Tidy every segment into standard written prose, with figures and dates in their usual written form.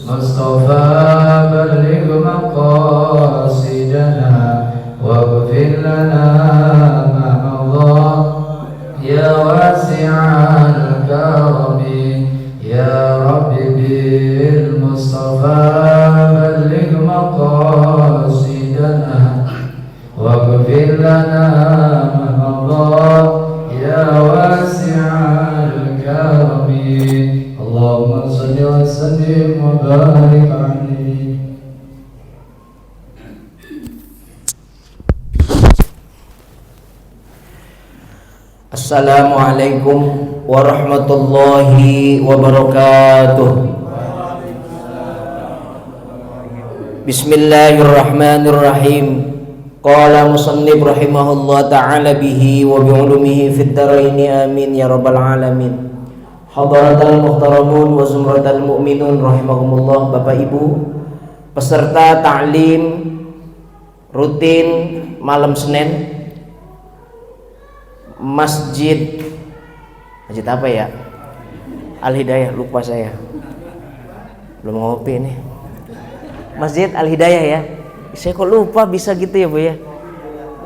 مصطفى بلغ مقاصدنا واغفر لنا ما مضى يا واسع الكرم يا رب بالمصطفى بلغ مقاصدنا واغفر لنا ما مضى يا واسع الكرم اللهم صل وسلم وبارك عليه. Assalamualaikum warahmatullahi wabarakatuh. Bismillahirrahmanirrahim. Qala musannif rahimahullah ta'ala bihi wa bi'ulumihi fid dharaini amin ya rabbal alamin. Hadaratal muhtaramun wa zumratal mu'minun rahimahumullah. Bapak Ibu peserta ta'lim rutin malam Senin Masjid apa ya? Al-Hidayah, lupa saya. Belum ngopi nih. Masjid Al-Hidayah ya. Saya kok lupa bisa gitu ya Bu ya.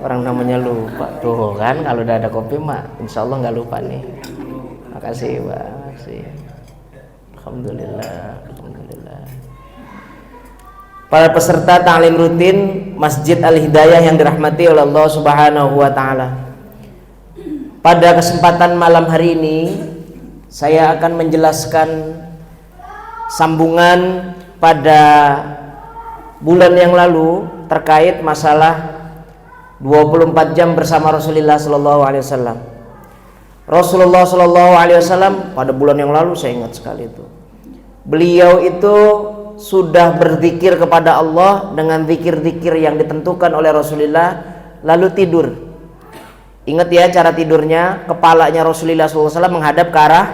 Orang namanya lupa. Tuh kan kalau udah ada kopi mah insyaallah nggak lupa nih. Makasih Pak. Makasih. Alhamdulillah. Para peserta ta'lim rutin Masjid Al-Hidayah yang dirahmati oleh Allah Subhanahu wa taala. Pada kesempatan malam hari ini saya akan menjelaskan sambungan pada bulan yang lalu terkait masalah 24 jam bersama Rasulullah sallallahu alaihi wasallam. Rasulullah sallallahu alaihi wasallam pada bulan yang lalu saya ingat sekali itu. Beliau itu sudah berzikir kepada Allah dengan zikir-zikir yang ditentukan oleh Rasulullah lalu tidur. Ingat ya cara tidurnya, kepalanya Rasulullah SAW menghadap ke arah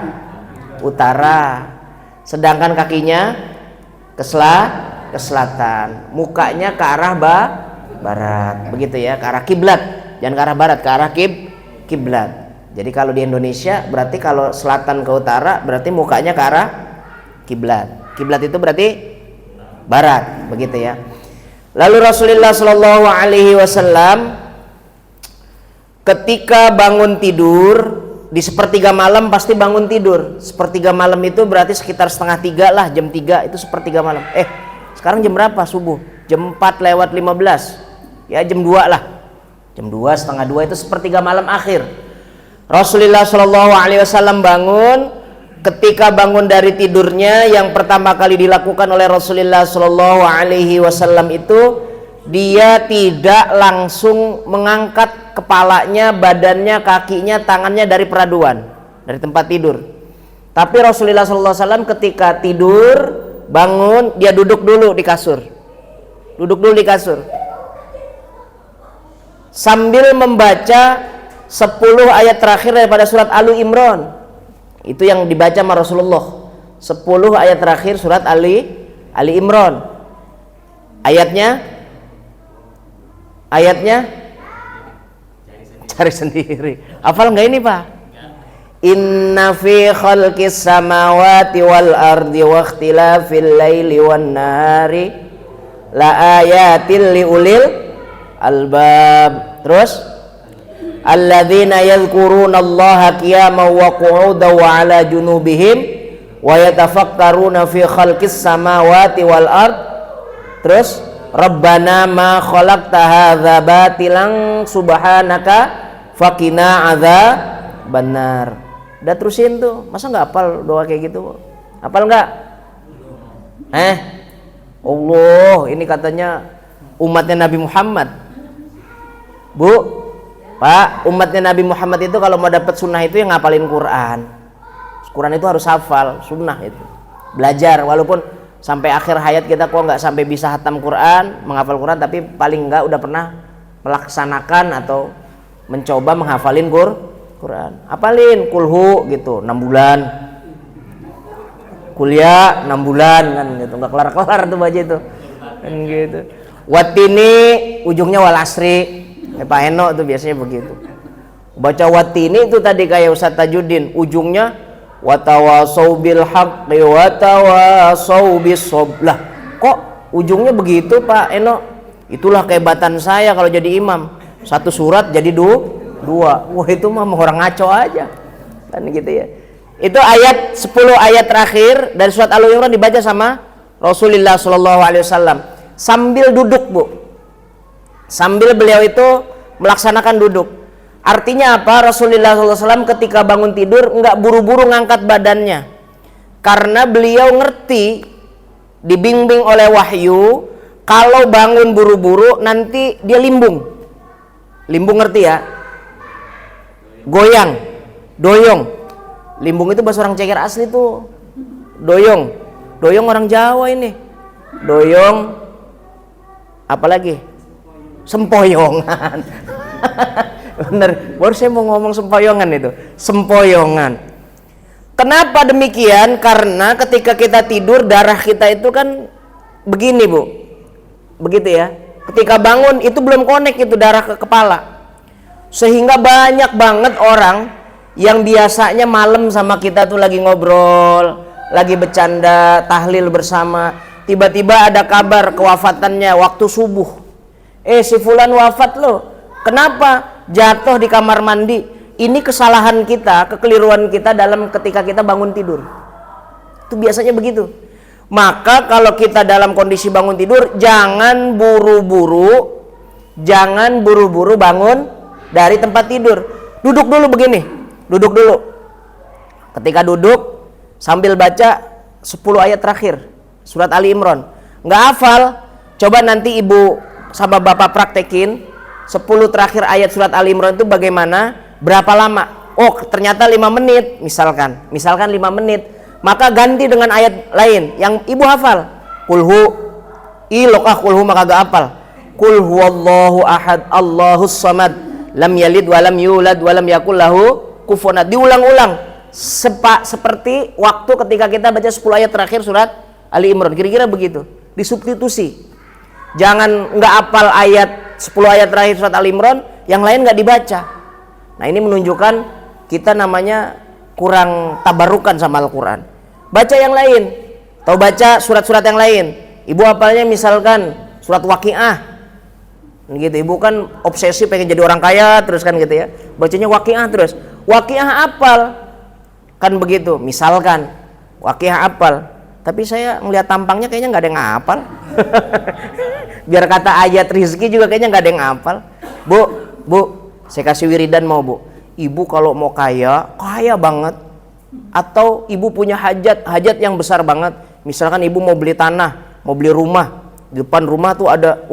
utara, sedangkan kakinya ke selatan, mukanya ke arah barat, begitu ya, ke arah kiblat, jangan ke arah barat, ke arah kiblat. Jadi kalau di Indonesia berarti kalau selatan ke utara berarti mukanya ke arah kiblat. Kiblat itu berarti barat, begitu ya. Lalu Rasulullah SAW ketika bangun tidur di sepertiga malam pasti bangun tidur. Sepertiga malam itu berarti sekitar setengah 3 lah, jam 3 itu sepertiga malam. Sekarang jam berapa subuh? Jam 4:15. Ya jam 2 lah. Jam 2, setengah 2 itu sepertiga malam akhir. Rasulullah SAW bangun. Ketika bangun dari tidurnya, yang pertama kali dilakukan oleh Rasulullah SAW itu dia tidak langsung mengangkat kepalanya, badannya, kakinya, tangannya dari peraduan, dari tempat tidur. Tapi Rasulullah SAW ketika tidur, bangun, dia duduk dulu di kasur. Sambil membaca 10 ayat terakhir daripada surat Ali Imran. Itu yang dibaca sama Rasulullah. 10 ayat terakhir surat Ali Imran. Ayatnya cari sendiri. Hafal nggak ini Pak? Inna fi khalqis samawati wal ardi wa ikhtilafil laili wan nahari la ayatil liulil albab. Terus alladzina yadhkuruna Allaha qiyaman wa qu'udan wa 'ala junubihim wa yatafakkaruna fi khalqis samawati wal ard. Terus Rabbana ma khalaqta hadza batilan subhanaka faqina adzabannar. Udah terusin tuh. Masa enggak hafal doa kayak gitu? Hafal enggak? Allah, ini katanya umatnya Nabi Muhammad. Bu, Pak, umatnya Nabi Muhammad itu kalau mau dapat sunnah itu yang ngapalin Quran. Quran itu harus hafal, sunnah itu. Belajar walaupun sampai akhir hayat kita kok nggak sampai bisa hatam Quran, menghafal Quran, tapi paling nggak udah pernah melaksanakan atau mencoba menghafalin Quran. Hafalin kulhu gitu 6 bulan. Kuliah 6 bulan kan gitu. Nggak kelar-kelar tuh baca itu. Kan gitu. Watini ujungnya wal asri. Pak Eno tuh biasanya begitu. Baca watini itu tadi kayak Ustaz Tajuddin, ujungnya wa tawasau bil haqqi wa tawasau bis sabr. Lah, kok ujungnya begitu Pak Eno? Itulah kehebatan saya kalau jadi imam. Satu surat jadi dua. Wah, itu mah orang ngaco aja. Kan gitu ya. Itu ayat 10 ayat terakhir dari surat Al-Imran dibaca sama Rasulullah SAW sambil duduk, Bu. Sambil beliau itu melaksanakan duduk. Artinya apa? Rasulullah SAW ketika bangun tidur enggak buru-buru ngangkat badannya, karena beliau ngerti, dibimbing oleh wahyu, kalau bangun buru-buru nanti dia limbung. Limbung ngerti ya? Goyang, doyong. Limbung itu bahasa orang Ceker asli tuh. Doyong, doyong orang Jawa ini. Doyong, apalagi? Sempoyongan. Bener, baru saya mau ngomong sempoyongan itu. Sempoyongan. Kenapa demikian? Karena ketika kita tidur, darah kita itu kan begini, Bu. Begitu ya. Ketika bangun itu belum connect itu darah ke kepala. Sehingga banyak banget orang yang biasanya malam sama kita tuh lagi ngobrol, lagi bercanda, tahlil bersama, tiba-tiba ada kabar kewafatannya waktu subuh. Si fulan wafat loh. Kenapa? Jatuh di kamar mandi. Ini kesalahan kita, kekeliruan kita dalam ketika kita bangun tidur. Itu biasanya begitu. Maka kalau kita dalam kondisi bangun tidur, jangan buru-buru bangun dari tempat tidur. Duduk dulu begini, duduk dulu. Ketika duduk, sambil baca 10 ayat terakhir surat Ali Imran. Nggak hafal, coba nanti ibu sama bapak praktekin 10 terakhir ayat surat Ali Imran itu bagaimana, berapa lama. Oh, ternyata 5 menit misalkan 5 menit. Maka ganti dengan ayat lain yang ibu hafal. Kulhu, kulhu maka gak hafal. Kul huwallahu ahad, Allahus samad, lam yalid walam yulad walam yakul lahu kufuwan ahad. Diulang-ulang seperti waktu ketika kita baca 10 ayat terakhir surat Ali Imran. Kira-kira begitu. Disubstitusi. Jangan nggak hafal ayat 10 ayat terakhir surat Ali Imran, yang lain nggak dibaca. Nah, ini menunjukkan kita namanya kurang tabarukan sama Al-Quran. Baca yang lain, atau baca surat-surat yang lain. Ibu hafalnya misalkan surat Waqiah, gitu. Ibu kan obsesi pengen jadi orang kaya terus kan gitu ya. Bacanya Waqiah terus. Waqiah hafal, kan begitu. Misalkan Waqiah hafal, tapi saya melihat tampangnya kayaknya nggak ada yang hafal. Biar kata ayat rizki juga kayaknya nggak ada yang hafal. Bu, saya kasih wiridan mau, Bu. Ibu kalau mau kaya banget, atau ibu punya hajat yang besar banget, misalkan ibu mau beli tanah, mau beli rumah, di depan rumah tuh ada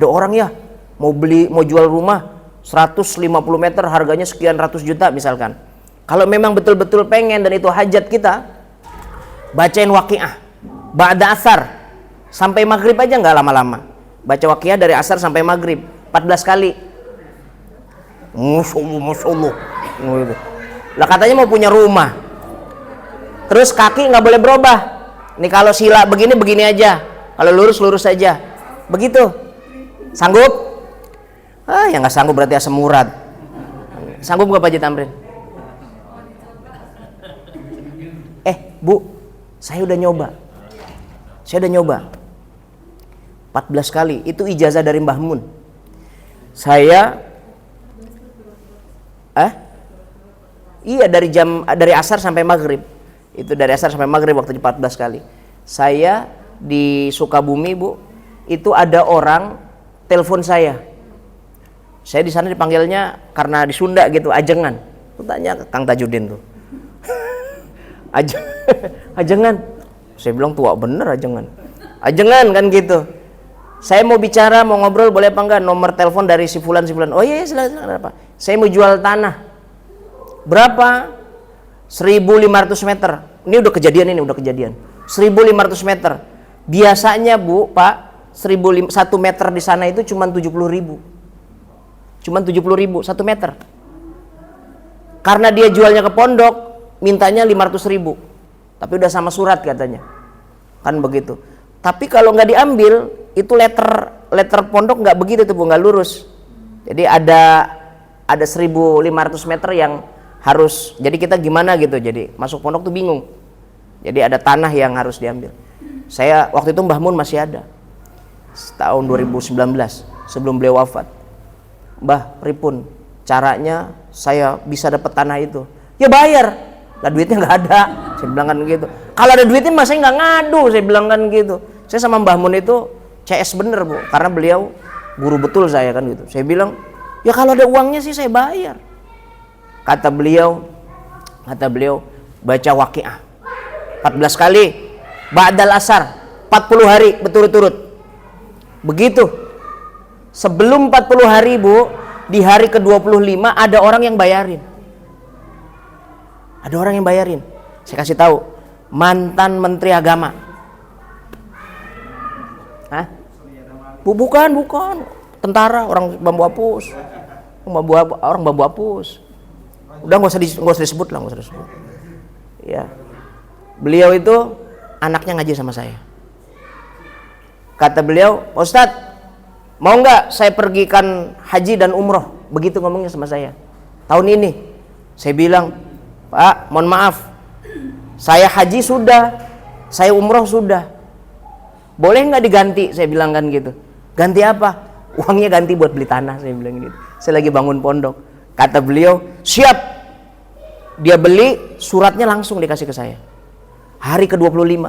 orang ya mau jual rumah 150 meter harganya sekian ratus juta misalkan. Kalau memang betul-betul pengen dan itu hajat kita, bacain Waqiah ba'da asar sampai maghrib aja, nggak lama-lama. Baca Waqiah dari asar sampai maghrib 14 kali. Masya Allah. Lah katanya mau punya rumah, terus kaki nggak boleh berubah. Nih kalau sila begini aja, kalau lurus aja. Begitu. Sanggup? Ya nggak sanggup berarti asam urat. Sanggup nggak Pak Haji Tamrin? Bu, saya udah nyoba 14 kali. Itu ijazah dari Mbah Mun. Saya iya dari asar sampai maghrib. Itu dari asar sampai maghrib waktunya 14 kali. Saya di Sukabumi, Bu, itu ada orang telepon saya. Saya di sana dipanggilnya karena di Sunda gitu, ajengan. Aku tanya ke Kang Tajudin tuh. Ajengan. Saya bilang tua bener ajengan. Ajengan kan gitu. Saya mau bicara, mau ngobrol, boleh apa enggak? Nomor telepon dari si fulan. Oh iya, silakan apa? Saya mau jual tanah. Berapa? 1.500 meter. Ini udah kejadian. 1.500 meter. Biasanya, Bu, Pak, 1 meter di sana itu cuma 70.000. Cuma 70.000 1 meter. Karena dia jualnya ke pondok, mintanya 500.000. Tapi udah sama surat katanya. Kan begitu. Tapi kalau nggak diambil, itu letter pondok nggak begitu tuh, Bu, nggak lurus. Jadi ada 1.500 meter yang harus, jadi kita gimana gitu, jadi masuk pondok tuh bingung. Jadi ada tanah yang harus diambil. Saya waktu itu Mbah Mun masih ada, tahun 2019 sebelum beliau wafat. Mbah, pripun caranya saya bisa dapat tanah itu? Ya bayar lah, duitnya nggak ada, saya bilang kan gitu. Kalau ada duitnya mas saya nggak ngadu, saya bilang kan gitu. Saya sama Mbah Mun itu CS bener Bu, karena beliau guru betul saya kan gitu. Saya bilang ya kalau ada uangnya sih saya bayar. Kata beliau baca Waqiah 14 kali ba'dal asar 40 hari berturut-turut. Begitu sebelum 40 hari Bu, di hari ke-25 ada orang yang bayarin. Ada orang yang bayarin. Saya kasih tahu, mantan Menteri Agama. Hah? Bukan. Tentara, orang bambu apus. Orang bambu apus. Udah nggak usah disebut lah, nggak usah disebut. Ya. Beliau itu anaknya ngaji sama saya. Kata beliau, Ustadz, mau nggak saya pergikan haji dan umroh? Begitu ngomongnya sama saya. Tahun ini, saya bilang, Pak, mohon maaf, saya haji sudah, saya umroh sudah. Boleh nggak diganti? Saya bilang kan gitu. Ganti apa? Uangnya ganti buat beli tanah, saya bilang gitu. Saya lagi bangun pondok. Kata beliau, siap. Dia beli, suratnya langsung dikasih ke saya. Hari ke-25,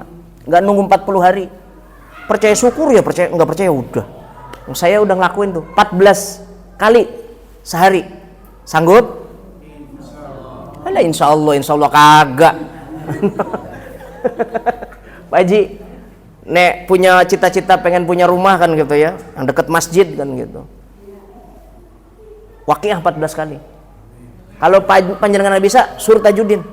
nggak nunggu 40 hari. Percaya syukur ya, percaya nggak percaya udah. Saya udah ngelakuin tuh 14 kali sehari. Sanggup? Alah, insya Allah kagak. Pak Haji, nek punya cita-cita pengen punya rumah kan gitu ya, yang deket masjid kan gitu. Waqiah 14 kali. Kalau panjenengan bisa, suruh Tajudin,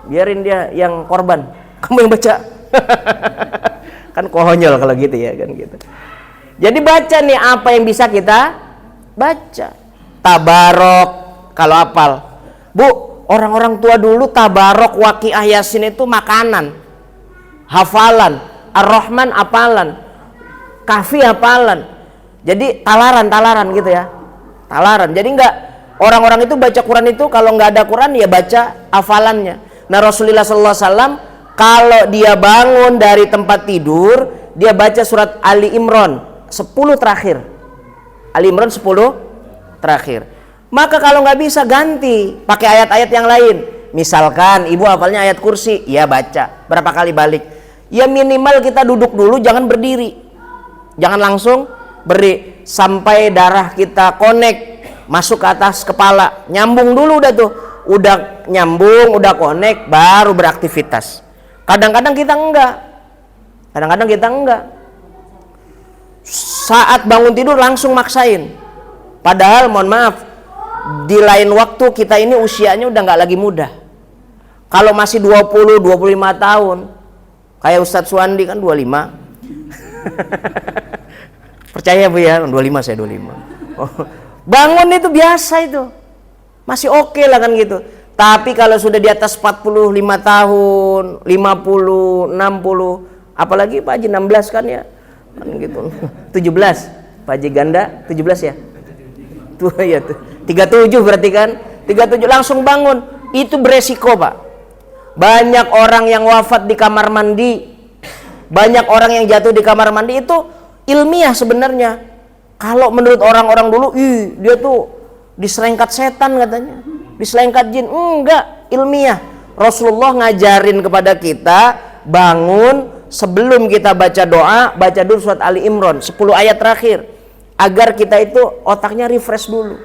biarin dia yang korban, kamu yang baca. Kan konyol kalau gitu ya kan gitu. Jadi baca nih apa yang bisa kita baca. Tabarok kalau hafal. Bu, orang-orang tua dulu tabarok, Waqiah, Yasin itu makanan, hafalan. Ar-Rahman hafalan, Kahfi hafalan. Jadi talaran gitu ya. Talaran. Jadi enggak, orang-orang itu baca Quran itu kalau nggak ada Quran ya baca hafalannya. Nah, Rasulullah SAW kalau dia bangun dari tempat tidur, dia baca surat Ali Imran 10 terakhir. Ali Imran 10 terakhir. Maka kalau nggak bisa ganti pakai ayat-ayat yang lain. Misalkan ibu hafalnya ayat kursi, ya baca berapa kali balik. Ya minimal kita duduk dulu, jangan berdiri. Jangan langsung berdiri sampai darah kita connect masuk ke atas kepala, nyambung dulu udah tuh. Udah nyambung, udah connect, baru beraktivitas. Kadang-kadang kita enggak. Saat bangun tidur langsung maksain. Padahal mohon maaf, di lain waktu kita ini usianya udah nggak lagi muda. Kalau masih 20, 25 tahun, kayak Ustadz Suwandi kan 25. Percaya Bu ya, 25 saya 25. Oh, bangun itu biasa itu. Masih oke lah kan gitu. Tapi kalau sudah di atas 45 tahun, 50, 60, apalagi Pak Haji 16 kan ya. Kan gitu. 17. Pak Haji ganda 17 ya? Tuh ya tuh. 37 berarti kan? 37 langsung bangun. Itu beresiko, Pak. Banyak orang yang wafat di kamar mandi. Banyak orang yang jatuh di kamar mandi itu ilmiah sebenarnya. Kalau menurut orang-orang dulu, dia tuh diselengkat setan katanya, diselengkat jin. Enggak, ilmiah. Rasulullah ngajarin kepada kita bangun sebelum kita baca doa, baca dulu surat Ali Imran 10 ayat terakhir, agar kita itu otaknya refresh dulu,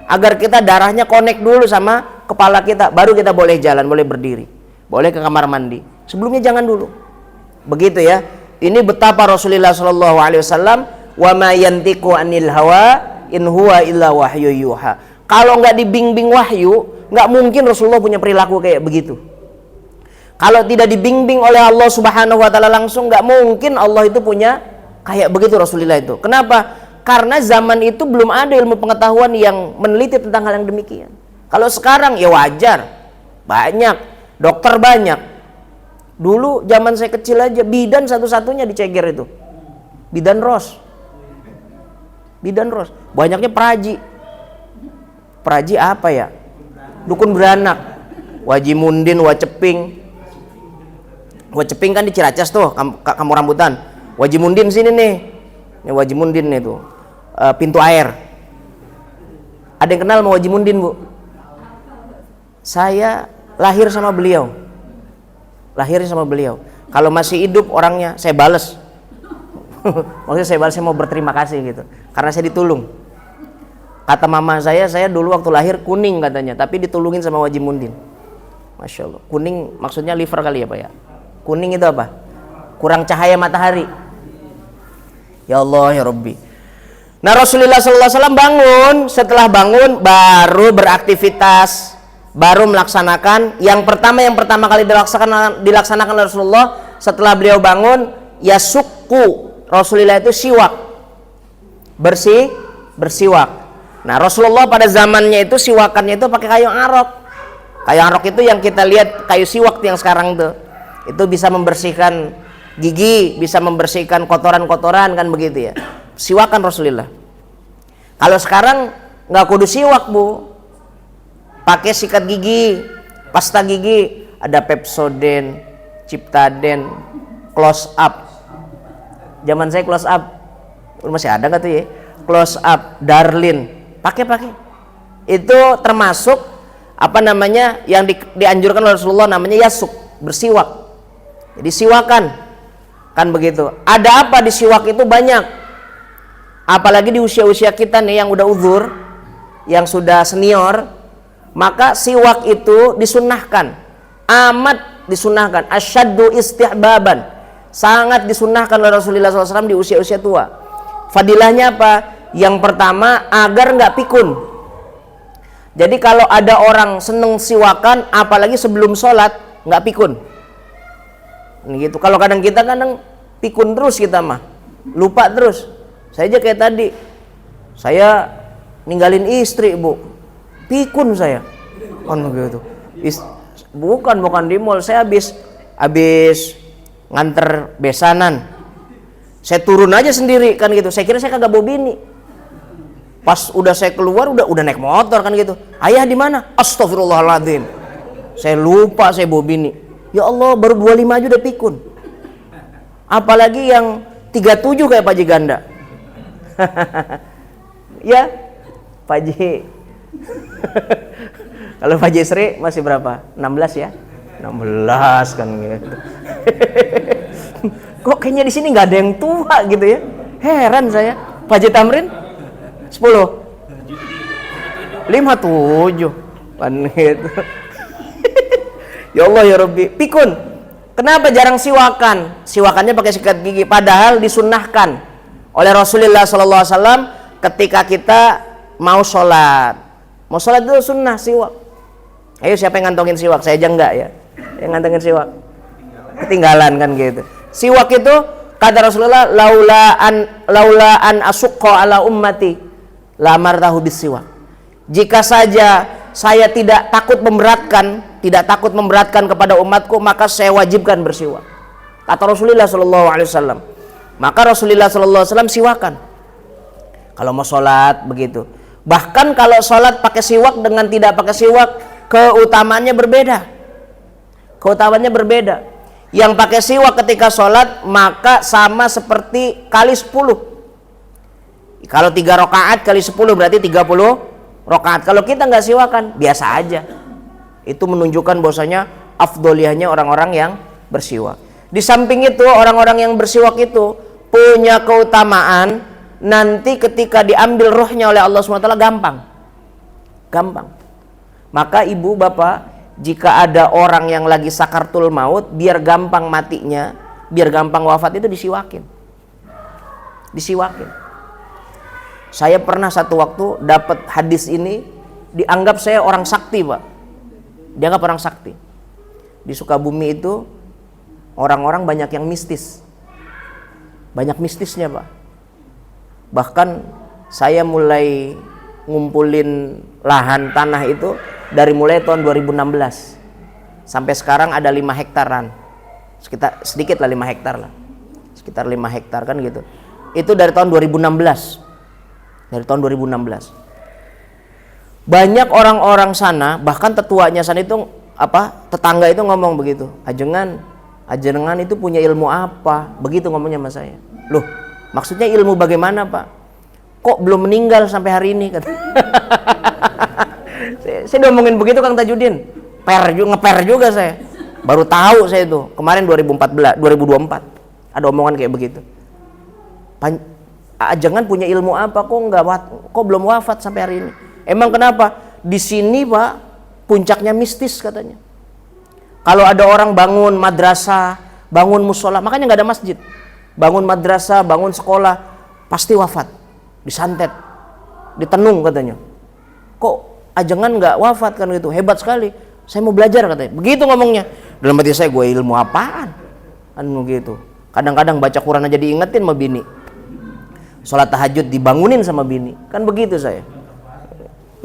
agar kita darahnya connect dulu sama kepala kita, baru kita boleh jalan, boleh berdiri, boleh ke kamar mandi. Sebelumnya jangan dulu. Begitu ya. Ini betapa Rasulullah SAW, wa ma yantiqu anil hawa in huwa illa wahyu yuha. Kalau nggak dibimbing wahyu, nggak mungkin Rasulullah punya perilaku kayak begitu. Kalau tidak dibimbing oleh Allah Subhanahu wa taala langsung, nggak mungkin Allah itu punya kayak begitu Rasulullah itu. Kenapa? Karena zaman itu belum ada ilmu pengetahuan yang meneliti tentang hal yang demikian. Kalau sekarang ya wajar, banyak dokter banyak. Dulu zaman saya kecil aja bidan satu-satunya di Ceger itu bidan Ros. Banyaknya praji apa ya, dukun beranak. Wajimundin, Waceping. Waceping kan di Ciracas tuh, kamu rambutan. Wajimundin sini nih. Ini Wajimundin nih tuh. Pintu air. Ada yang kenal sama Wajimundin, Bu? Saya lahir sama beliau. Lahir sama beliau. Kalau masih hidup orangnya saya bales. Maksudnya saya balas, saya mau berterima kasih gitu. Karena saya ditulung. Kata mama saya dulu waktu lahir kuning katanya, tapi ditulungin sama Wajimundin. Masya Allah. Kuning maksudnya liver kali ya Pak ya. Kuning itu apa? Kurang cahaya matahari. Ya Allah ya Rabbi. Nah Rasulullah SAW bangun. Setelah bangun baru beraktivitas, baru melaksanakan. Yang pertama kali dilaksanakan oleh Rasulullah setelah beliau bangun, yasukku. Rasulullah itu siwak, bersiwak. Nah Rasulullah pada zamannya itu siwakannya itu pakai kayu arok. Kayu arok itu yang kita lihat kayu siwak yang sekarang tuh, itu bisa membersihkan gigi, bisa membersihkan kotoran-kotoran kan begitu ya. Siwakan Rasulullah. Kalau sekarang nggak kudu siwak Bu, pakai sikat gigi, pasta gigi, ada Pepsodent, Ciptaden, Close Up. Zaman saya Close Up masih ada nggak tuh ya? Close Up, Darlin, pakai. Itu termasuk apa namanya yang dianjurkan oleh Rasulullah, namanya yasuk, bersiwak. Jadi siwakan, kan begitu. Ada apa di siwak itu banyak. Apalagi di usia-usia kita nih yang udah uzur, yang sudah senior, maka siwak itu disunnahkan, amat disunnahkan, asyaddu istihbaban. Sangat disunnahkan oleh Rasulullah SAW di usia-usia tua. Fadilahnya apa? Yang pertama, agar nggak pikun. Jadi kalau ada orang seneng siwakan, apalagi sebelum sholat, nggak pikun. Ini gitu. Kalau kadang kita pikun terus kita mah, lupa terus. Saya aja kayak tadi, saya ninggalin istri Bu, pikun saya. Kan begitu. Bukan di mall, saya habis nganter besanan, saya turun aja sendiri kan gitu. Saya kira saya kagak bawa bini. Pas udah saya keluar udah naik motor kan gitu. Ayah di mana? Astagfirullahaladzim. Saya lupa saya bawa bini. Ya Allah, baru 25 aja udah pikun. Apalagi yang 37 kayak Pak Ji Ganda. Ya, Pak Ji. Kalau Pak Ji Sri masih berapa? 16 ya? 16 kan gitu. Kok kayaknya di sini nggak ada yang tua gitu ya? Heran saya. Pak Haji Tamrin 10 57 kan gitu. Ya Allah ya Rabbi. Pikun. Kenapa jarang siwakan? Siwakannya pakai sikat gigi, padahal disunnahkan oleh Rasulullah SAW ketika kita mau sholat. Mau sholat itu sunnah siwak. Ayo siapa yang ngantongin siwak? Saya aja enggak ya. Yang ngantongin siwak ketinggalan kan gitu. Siwak itu kata Rasulullah, laula an asukko ala ummati la martahu bisiwak. Jika saja saya tidak takut memberatkan kepada umatku, maka saya wajibkan bersiwak. Kata Rasulullah SAW. Maka Rasulullah SAW siwakan kalau mau sholat begitu. Bahkan kalau sholat pakai siwak dengan tidak pakai siwak, keutamaannya berbeda. Yang pakai siwak ketika sholat maka sama seperti kali 10. Kalau 3 rakaat kali 10 berarti 30 rakaat. Kalau kita nggak siwakan, biasa aja. Itu menunjukkan bahwasanya afdoliyahnya orang-orang yang bersiwak. Di samping itu, orang-orang yang bersiwak itu punya keutamaan nanti ketika diambil ruhnya oleh Allah SWT gampang. Maka ibu bapak, jika ada orang yang lagi sakartul maut, biar gampang matinya, biar gampang wafat, itu disiwakin. Saya pernah satu waktu dapat hadis ini, dianggap saya orang sakti Pak. Dianggap orang sakti. Di Sukabumi itu orang-orang banyak yang mistis. Banyak mistisnya Pak. Bahkan saya mulai ngumpulin lahan tanah itu dari mulai tahun 2016 sampai sekarang ada 5 hektaran, sekitar 5 hektar lah, sekitar 5 hektar kan gitu. Itu dari tahun 2016. Banyak orang-orang sana, bahkan tetuanya sana itu tetangga itu ngomong begitu, ajengan itu punya ilmu apa? Begitu ngomongnya sama saya. Loh, maksudnya ilmu bagaimana, Pak? Kok belum meninggal sampai hari ini? Kata. saya ngomongin begitu Kang Tajudin, ngeper juga saya. Baru tahu saya itu kemarin 2024 ada omongan kayak begitu. Ajengan punya ilmu apa? Kok belum wafat sampai hari ini? Emang kenapa? Di sini Pak, puncaknya mistis katanya. Kalau ada orang bangun madrasah, bangun musola, makanya nggak ada masjid. Bangun madrasah, bangun sekolah, pasti wafat, disantet, ditenung katanya. Kok ajengan nggak wafat kan gitu? Hebat sekali. Saya mau belajar katanya. Begitu ngomongnya. Dalam hati saya, gue ilmu apaan? Kan begitu. Kadang-kadang baca Quran aja diingetin sama bini. Sholat tahajud dibangunin sama bini. Kan begitu saya.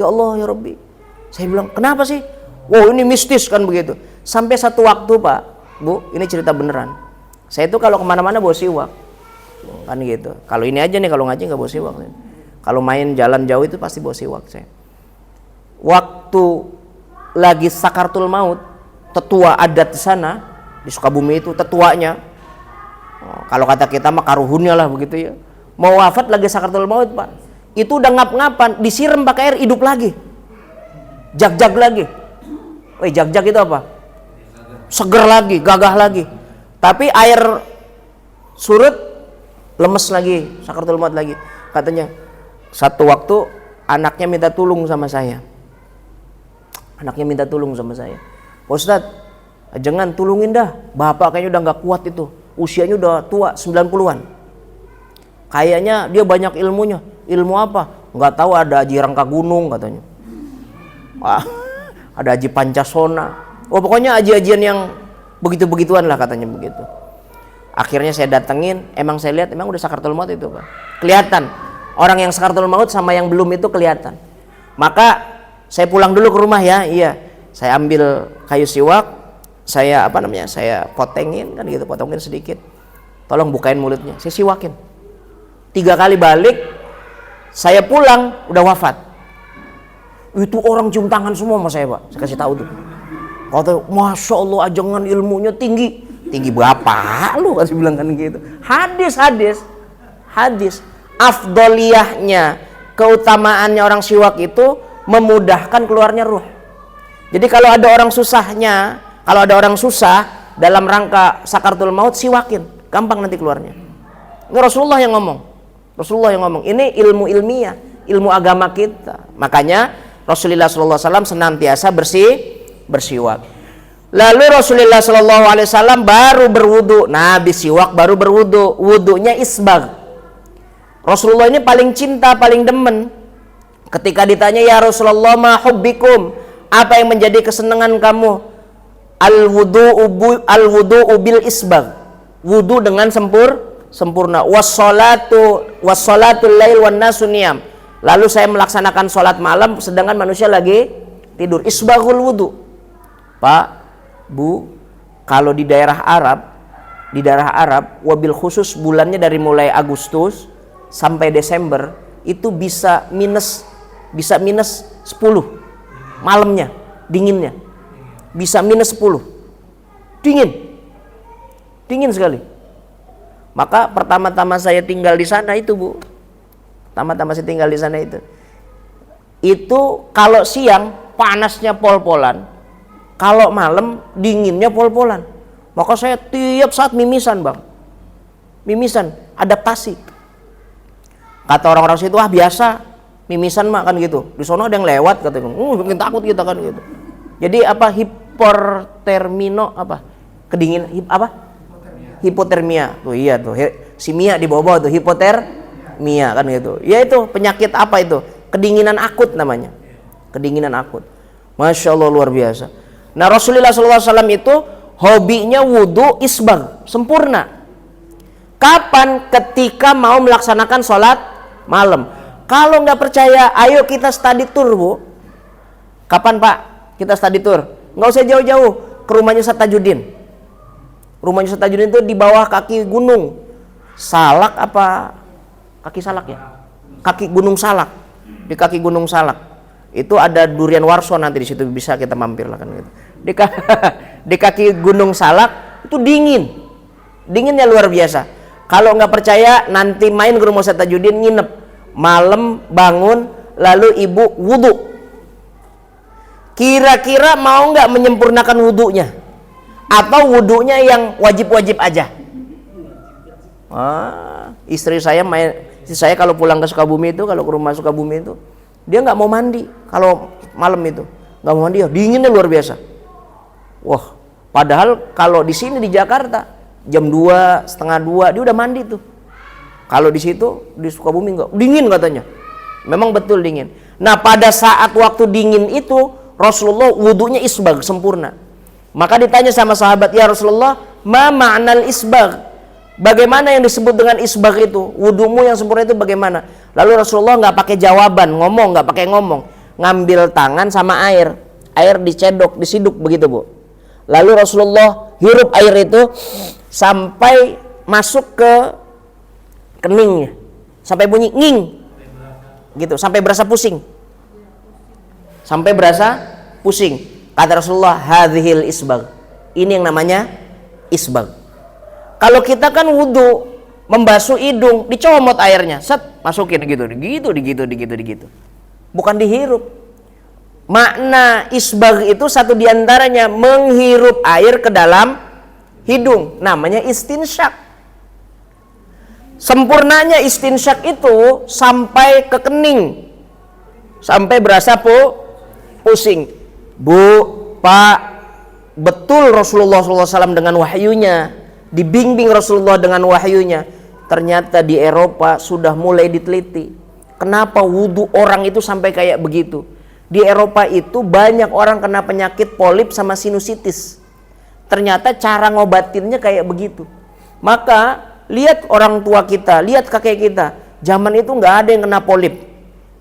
Ya Allah ya Rabbi, saya bilang kenapa sih? Wow ini mistis kan begitu. Sampai satu waktu Pak, Bu, ini cerita beneran. Saya itu kalau kemana-mana bawa siwak, kan gitu. Kalau ini aja nih, kalau ngaji nggak bawa siwak. Kalau main jalan jauh itu pasti bawa siwak saya. Waktu lagi sakaratul maut, tetua adat di sana di Sukabumi itu tetuanya, kalau kata kita mah karuhunnya lah begitu ya. Mau wafat lagi sakaratul maut Pak. Itu udah ngap-ngapan, disiram pakai air, hidup lagi, jag-jag lagi. Jag-jag itu apa? Seger lagi, gagah lagi. Tapi air surut, lemes lagi, sakaratul maut lagi. Katanya satu waktu anaknya minta tolong sama saya. Pak Ustadz, jangan tolongin dah, bapak kayaknya udah gak kuat itu, usianya udah tua, 90-an. Kayaknya dia banyak ilmunya. Ilmu apa? Nggak tahu, ada Haji Rangka Gunung katanya. Ada Haji Pancasona. Pokoknya haji-hajian yang begitu-begituan lah katanya begitu. Akhirnya saya datengin, emang saya lihat emang udah sakaratul maut itu Pak. Kelihatan. Orang yang sakaratul maut sama yang belum itu kelihatan. Maka saya pulang dulu ke rumah ya. Iya. Saya ambil kayu siwak, saya saya potengin kan gitu, potongin sedikit. Tolong bukain mulutnya. Saya siwakin. 3 kali balik, saya pulang udah wafat. Itu orang cium tangan semua sama saya Pak. Saya kasih tahu tuh. Kata, Masya Allah ajengan ilmunya tinggi. Tinggi berapa lu? Kasih bilang kan gitu. Hadis. Afdoliyahnya, keutamaannya orang siwak itu memudahkan keluarnya ruh. Jadi kalau ada orang susah dalam rangka sakaratul maut, siwakin, gampang nanti keluarnya. Ini Rasulullah yang ngomong. Ini ilmu ilmiah, ilmu agama kita. Makanya Rasulullah SAW senantiasa bersiwak. Lalu Rasulullah SAW baru berwudu. Nah, habis siwak baru berwudu. Wudunya isbagh. Rasulullah ini paling cinta, paling demen. Ketika ditanya, ya Rasulullah ma hubbikum, apa yang menjadi kesenangan kamu? Al-wudu'u bil isbagh. Wudu dengan sempurna. Wassalatul lail wan nasu niyam. Lalu saya melaksanakan sholat malam sedangkan manusia lagi tidur. Isbaghul wudu. Pak, Bu, kalau di daerah Arab, wabil khusus bulannya dari mulai Agustus sampai Desember itu bisa minus 10 malamnya, dinginnya. Bisa minus 10. Dingin sekali. Maka pertama-tama saya tinggal di sana itu, Bu. Itu kalau siang panasnya pol-polan, kalau malam dinginnya pol-polan. Maka saya tiap saat mimisan, Bang. Adaptasi. Kata orang-orang situ, biasa mimisan mah kan gitu. Di sono ada yang lewat katanya. Bikin takut kita kan gitu. Jadi kedinginan hipotermia tuh, iya tuh, si Mia di bawah tuh hipotermia kan gitu. Ya itu penyakit apa itu? Kedinginan akut namanya. Masya Allah luar biasa. Nah Rasulullah SAW itu hobinya wudu isbagh, sempurna. Kapan? Ketika mau melaksanakan sholat malam. Kalau nggak percaya, ayo kita study tour, Bu. Kapan Pak kita study tour? Nggak usah jauh-jauh, ke rumahnya Ustaz Tajudin. Rumahnya Ustaz Tajudin itu di bawah kaki gunung Salak apa? Kaki Salak ya? Kaki Gunung Salak. Di kaki Gunung Salak. Itu ada durian warso, nanti di situ bisa kita mampir lah kan gitu. Di kaki Gunung Salak itu dinginnya luar biasa. Kalau nggak percaya nanti main ke rumah Ustaz Tajudin, nginep malam, bangun lalu ibu wudhu. Kira-kira mau nggak menyempurnakan wudhunya atau wudhunya yang wajib-wajib aja? Istri saya kalau pulang ke Sukabumi itu, kalau ke rumah Sukabumi itu, dia nggak mau mandi kalau malam itu, nggak mau mandi, dinginnya luar biasa. Wah, padahal kalau di sini di Jakarta jam 2, setengah 2 dia udah mandi tuh. Kalau di situ di Sukabumi nggak, dingin katanya. Memang betul dingin. Nah, pada saat waktu dingin itu Rasulullah wudhunya isbag, sempurna. Maka ditanya sama sahabat, ya Rasulullah, ma ma'nal isbag? Bagaimana yang disebut dengan isbag itu? Wudhumu yang sempurna itu bagaimana? Lalu Rasulullah nggak pakai jawaban, nggak pakai ngomong, ngambil tangan sama air dicedok, disiduk begitu Bu. Lalu Rasulullah hirup air itu sampai masuk ke keningnya, sampai bunyi nging, gitu, sampai berasa pusing, Kata Rasulullah, hadhil isbag, ini yang namanya isbag. Kalau kita kan wudhu membasuh hidung, dicomot airnya, set, masukin gitu, bukan dihirup. Makna isbag itu satu diantaranya menghirup air ke dalam hidung, namanya istinsyak. Sempurnanya istinsyak itu sampai ke kening, sampai berasa pusing. Bu, Pak, betul Rasulullah SAW dengan wahyunya, dibimbing Rasulullah dengan wahyunya. Ternyata di Eropa sudah mulai diteliti kenapa wudhu orang itu sampai kayak begitu. Di Eropa itu banyak orang kena penyakit polip sama sinusitis. Ternyata cara ngobatinnya kayak begitu. Maka lihat orang tua kita, lihat kakek kita, zaman itu nggak ada yang kena polip,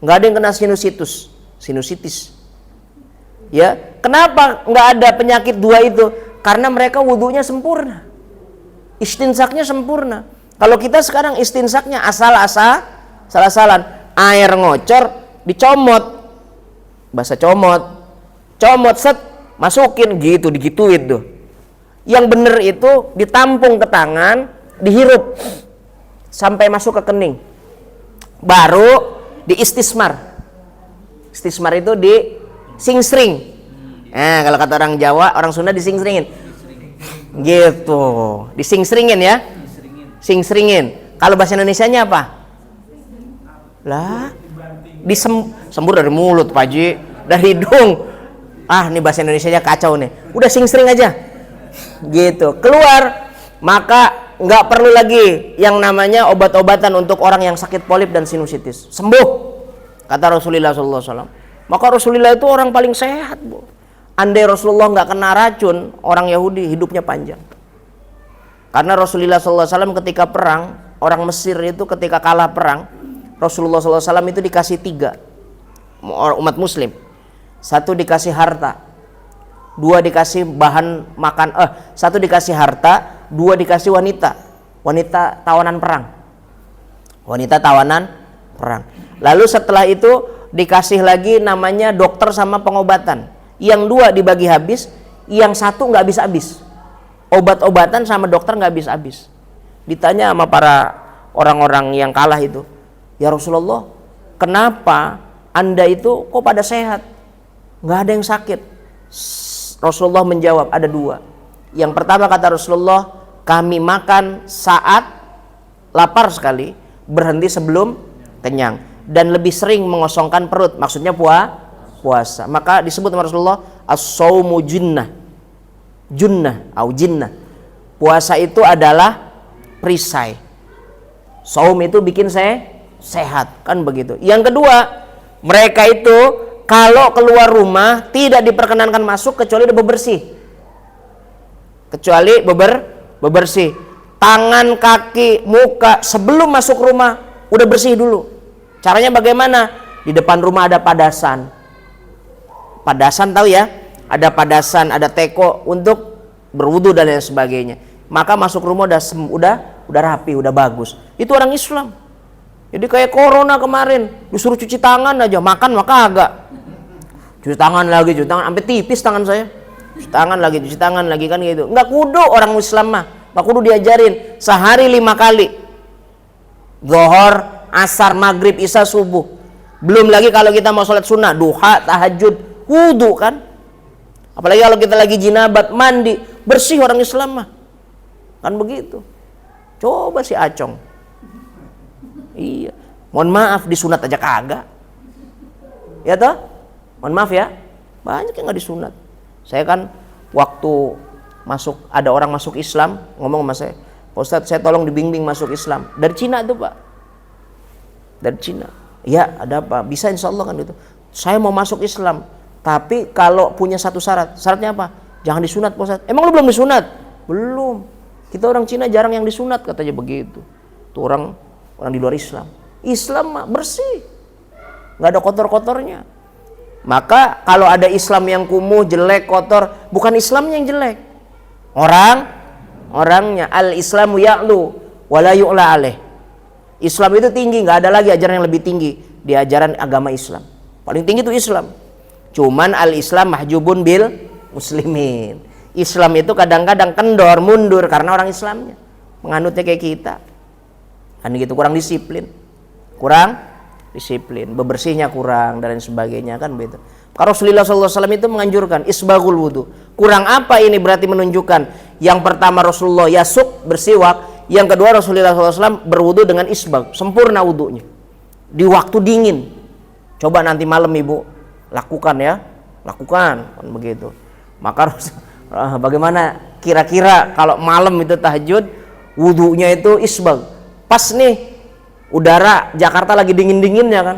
nggak ada yang kena sinusitis. Ya, kenapa nggak ada penyakit dua itu? Karena mereka wudhunya sempurna, istinsaknya sempurna. Kalau kita sekarang istinsaknya asal-asalan, air ngocor, dicomot, bahasa comot set, masukin gitu, digituin tuh. Yang bener itu ditampung ke tangan, dihirup sampai masuk ke kening, baru di istismar. Istismar itu di singsring. Nah, kalau kata orang Jawa, orang Sunda disingsringin. Gitu, disingsringin ya. Singsringin. Kalau bahasa Indonesianya apa? Lah, disembur dari mulut, Pak Ji, dari hidung. Ini bahasa Indonesianya kacau nih. Udah singsring aja. Gitu, keluar. Maka nggak perlu lagi yang namanya obat-obatan untuk orang yang sakit polip dan sinusitis. Sembuh, kata Rasulullah SAW. Maka Rasulullah itu orang paling sehat, Bu. Andai Rasulullah nggak kena racun, orang Yahudi hidupnya panjang. Karena Rasulullah SAW ketika perang, orang Mesir itu ketika kalah perang, Rasulullah SAW itu dikasih 3 umat Muslim. 1 dikasih harta, 2 dikasih bahan makan, 1 dikasih harta, 2 dikasih wanita tawanan perang. Lalu setelah itu dikasih lagi namanya dokter sama pengobatan. Yang 2 dibagi habis, yang 1 nggak habis-habis. Obat-obatan sama dokter nggak habis-habis. Ditanya sama para orang-orang yang kalah itu, ya Rasulullah, kenapa Anda itu kok pada sehat, nggak ada yang sakit? Rasulullah menjawab, ada 2. Yang pertama kata Rasulullah, kami makan saat lapar sekali, berhenti sebelum kenyang, dan lebih sering mengosongkan perut, maksudnya puasa. Maka disebut sama Rasulullah as-saumu junnah. Puasa itu adalah perisai. Saum itu bikin saya sehat, kan begitu. Yang kedua, mereka itu kalau keluar rumah tidak diperkenankan masuk kecuali bebersih. Tangan, kaki, muka sebelum masuk rumah udah bersih dulu. Caranya bagaimana? Di depan rumah ada padasan. Padasan tahu ya? Ada padasan, ada teko untuk berwudu dan lain sebagainya. Maka masuk rumah udah rapi, udah bagus. Itu orang Islam. Jadi kayak corona kemarin, disuruh cuci tangan aja, makan maka agak. Cuci tangan lagi, sampai tipis tangan saya. Cuci tangan lagi kan gitu. Nggak kudu orang Islam mah, nggak kudu diajarin. Sehari 5 kali. Zuhur, asar, maghrib, isya, subuh. Belum lagi kalau kita mau sholat sunnah, duha, tahajud, wudu kan. Apalagi kalau kita lagi jinabat, mandi, bersih orang Islam mah. Kan begitu. Coba si Acong. Iya. Mohon maaf disunat aja kagak. Ya toh? Mohon maaf ya, banyak yang nggak disunat. Saya kan waktu ada orang masuk Islam, ngomong sama saya, Pak Ustadz saya tolong dibimbing masuk Islam. Dari Cina tuh Pak. Dari Cina. Ya ada apa? Bisa insya Allah kan itu. Saya mau masuk Islam, tapi kalau punya satu syarat. Syaratnya apa? Jangan disunat Pak Ustadz. Emang lu belum disunat? Belum. Kita orang Cina jarang yang disunat katanya begitu. Tuh orang di luar Islam. Islam mah bersih. Nggak ada kotor-kotornya. Maka kalau ada Islam yang kumuh, jelek, kotor, bukan Islamnya yang jelek. Orangnya. Al-Islamu ya'lu wa la yu'la alaih. Islam itu tinggi, nggak ada lagi ajaran yang lebih tinggi di ajaran agama Islam. Paling tinggi itu Islam. Cuman al-Islam mahjubun bil muslimin. Islam itu kadang-kadang kendor, mundur karena orang Islamnya menganutnya kayak kita. Kan gitu, kurang disiplin. Bebersihnya kurang dan lain sebagainya kan begitu. Karena Rasulullah SAW itu menganjurkan isbaghul wudu. Kurang apa ini berarti menunjukkan yang pertama Rasulullah yasuk bersiwak, yang kedua Rasulullah SAW berwudu dengan isbagh, sempurna wudunya di waktu dingin. Coba nanti malam ibu lakukan kan begitu. Maka bagaimana kira-kira kalau malam itu tahajud wudunya itu isbagh, pas nih udara Jakarta lagi dingin-dinginnya kan.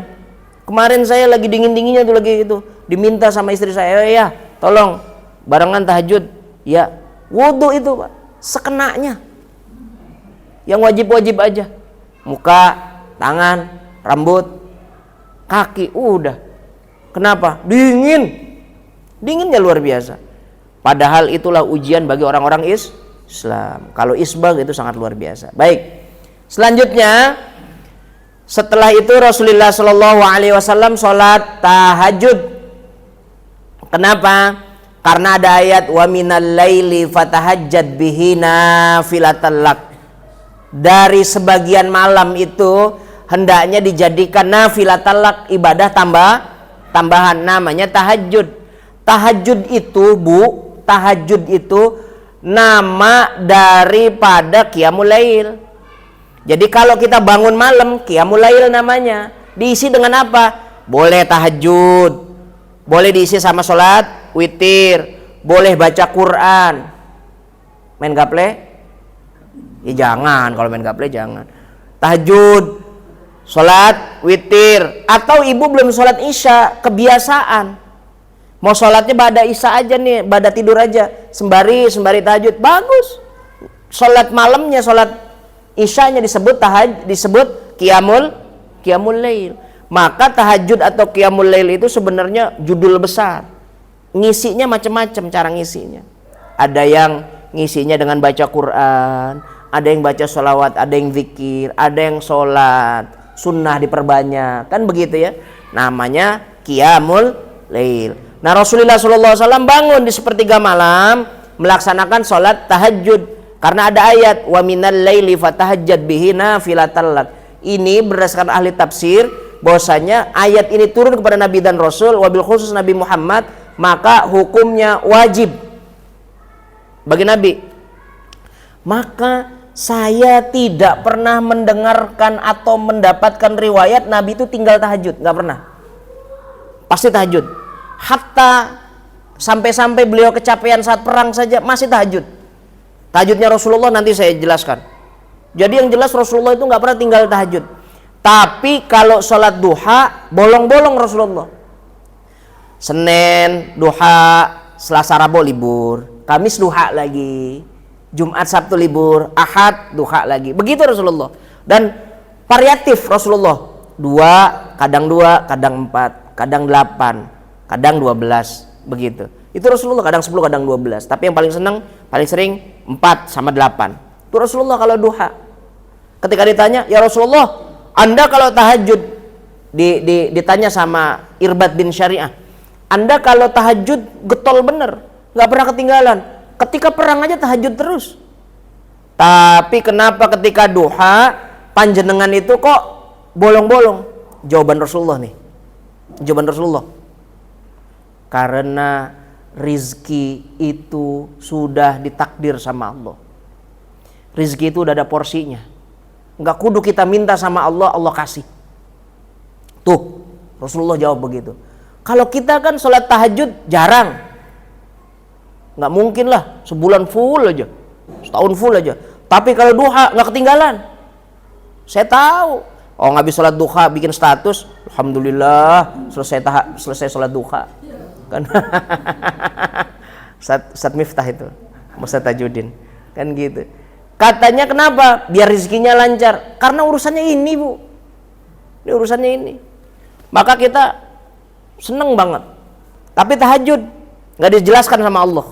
Kemarin saya lagi dingin-dinginnya tuh lagi itu diminta sama istri saya, ya tolong barengan tahajud. Ya, wudu itu Pak, sekenanya. Yang wajib-wajib aja. Muka, tangan, rambut, kaki, udah. Kenapa? Dinginnya luar biasa. Padahal itulah ujian bagi orang-orang Islam. Kalau isbagh itu sangat luar biasa. Baik. Selanjutnya, setelah itu Rasulullah Shallallahu Alaihi Wasallam sholat tahajud. Kenapa? Karena ada ayat wa minal laili fatahajjad bihi nafilatan lak. Dari sebagian malam itu hendaknya dijadikan nafilatan lak, ibadah tambahan, namanya tahajud. Tahajud itu nama daripada qiyamul lail. Jadi kalau kita bangun malam, qiyamul lail namanya. Diisi dengan apa? Boleh tahajud, boleh diisi sama sholat witir, boleh baca Quran. Main gaple? Ya jangan, kalau main gaple jangan. Tahajud, sholat witir, atau ibu belum sholat isya, kebiasaan. Mau sholatnya pada isya aja nih, pada tidur aja, sembari tahajud, bagus. Sholat malamnya, sholat isyanya disebut qiyamul lail. Maka tahajud atau qiyamul lail itu sebenarnya judul besar. Ngisinya macam-macam cara ngisinya. Ada yang ngisinya dengan baca Quran, ada yang baca sholawat, ada yang zikir, ada yang sholat sunnah diperbanyak, kan begitu ya. Namanya qiyamul lail. Nah Rasulullah SAW bangun di sepertiga malam melaksanakan sholat tahajud. Karena ada ayat wa minal laili fatahajjad bihi nafilatan lak. Ini berdasarkan ahli tafsir bahwasanya ayat ini turun kepada Nabi dan Rasul, wabil khusus Nabi Muhammad, maka hukumnya wajib bagi Nabi. Maka saya tidak pernah mendengarkan atau mendapatkan riwayat Nabi itu tinggal tahajud, nggak pernah. Pasti tahajud. Hatta sampai-sampai beliau kecapean saat perang saja masih tahajud. Tahajudnya Rasulullah nanti saya jelaskan. Jadi yang jelas Rasulullah itu nggak pernah tinggal tahajud. Tapi kalau sholat duha bolong-bolong Rasulullah. Senin duha, Selasa Rabu libur, Kamis duha lagi, Jumat Sabtu libur, Ahad duha lagi. Begitu Rasulullah. Dan variatif Rasulullah. 2, kadang 4, kadang 8, kadang 12, begitu. Itu Rasulullah, kadang 10, kadang 12. Tapi yang paling sering 4 sama 8. Itu Rasulullah kalau duha. Ketika ditanya, ya Rasulullah, Anda kalau tahajud, ditanya sama Irbad bin Syariah, Anda kalau tahajud getol bener, nggak pernah ketinggalan. Ketika perang aja tahajud terus. Tapi kenapa ketika duha panjenengan itu kok bolong-bolong? Jawaban Rasulullah nih. Jawaban Rasulullah. Karena rizki itu sudah ditakdir sama Allah. Rizki itu udah ada porsinya. Nggak kudu kita minta sama Allah, Allah kasih. Tuh, Rasulullah jawab begitu. Kalau kita kan sholat tahajud jarang. Nggak mungkin lah, sebulan full aja. Setahun full aja. Tapi kalau duha nggak ketinggalan. Saya tahu. Oh, nggak habis sholat duha bikin status. Alhamdulillah selesai sholat duha. Kan Ustaz Miftah itu, Ustaz Tajuddin. Kan gitu. Katanya kenapa? Biar rezekinya lancar. Karena urusannya ini, Bu. Ini urusannya ini. Maka kita seneng banget. Tapi tahajud nggak dijelaskan sama Allah,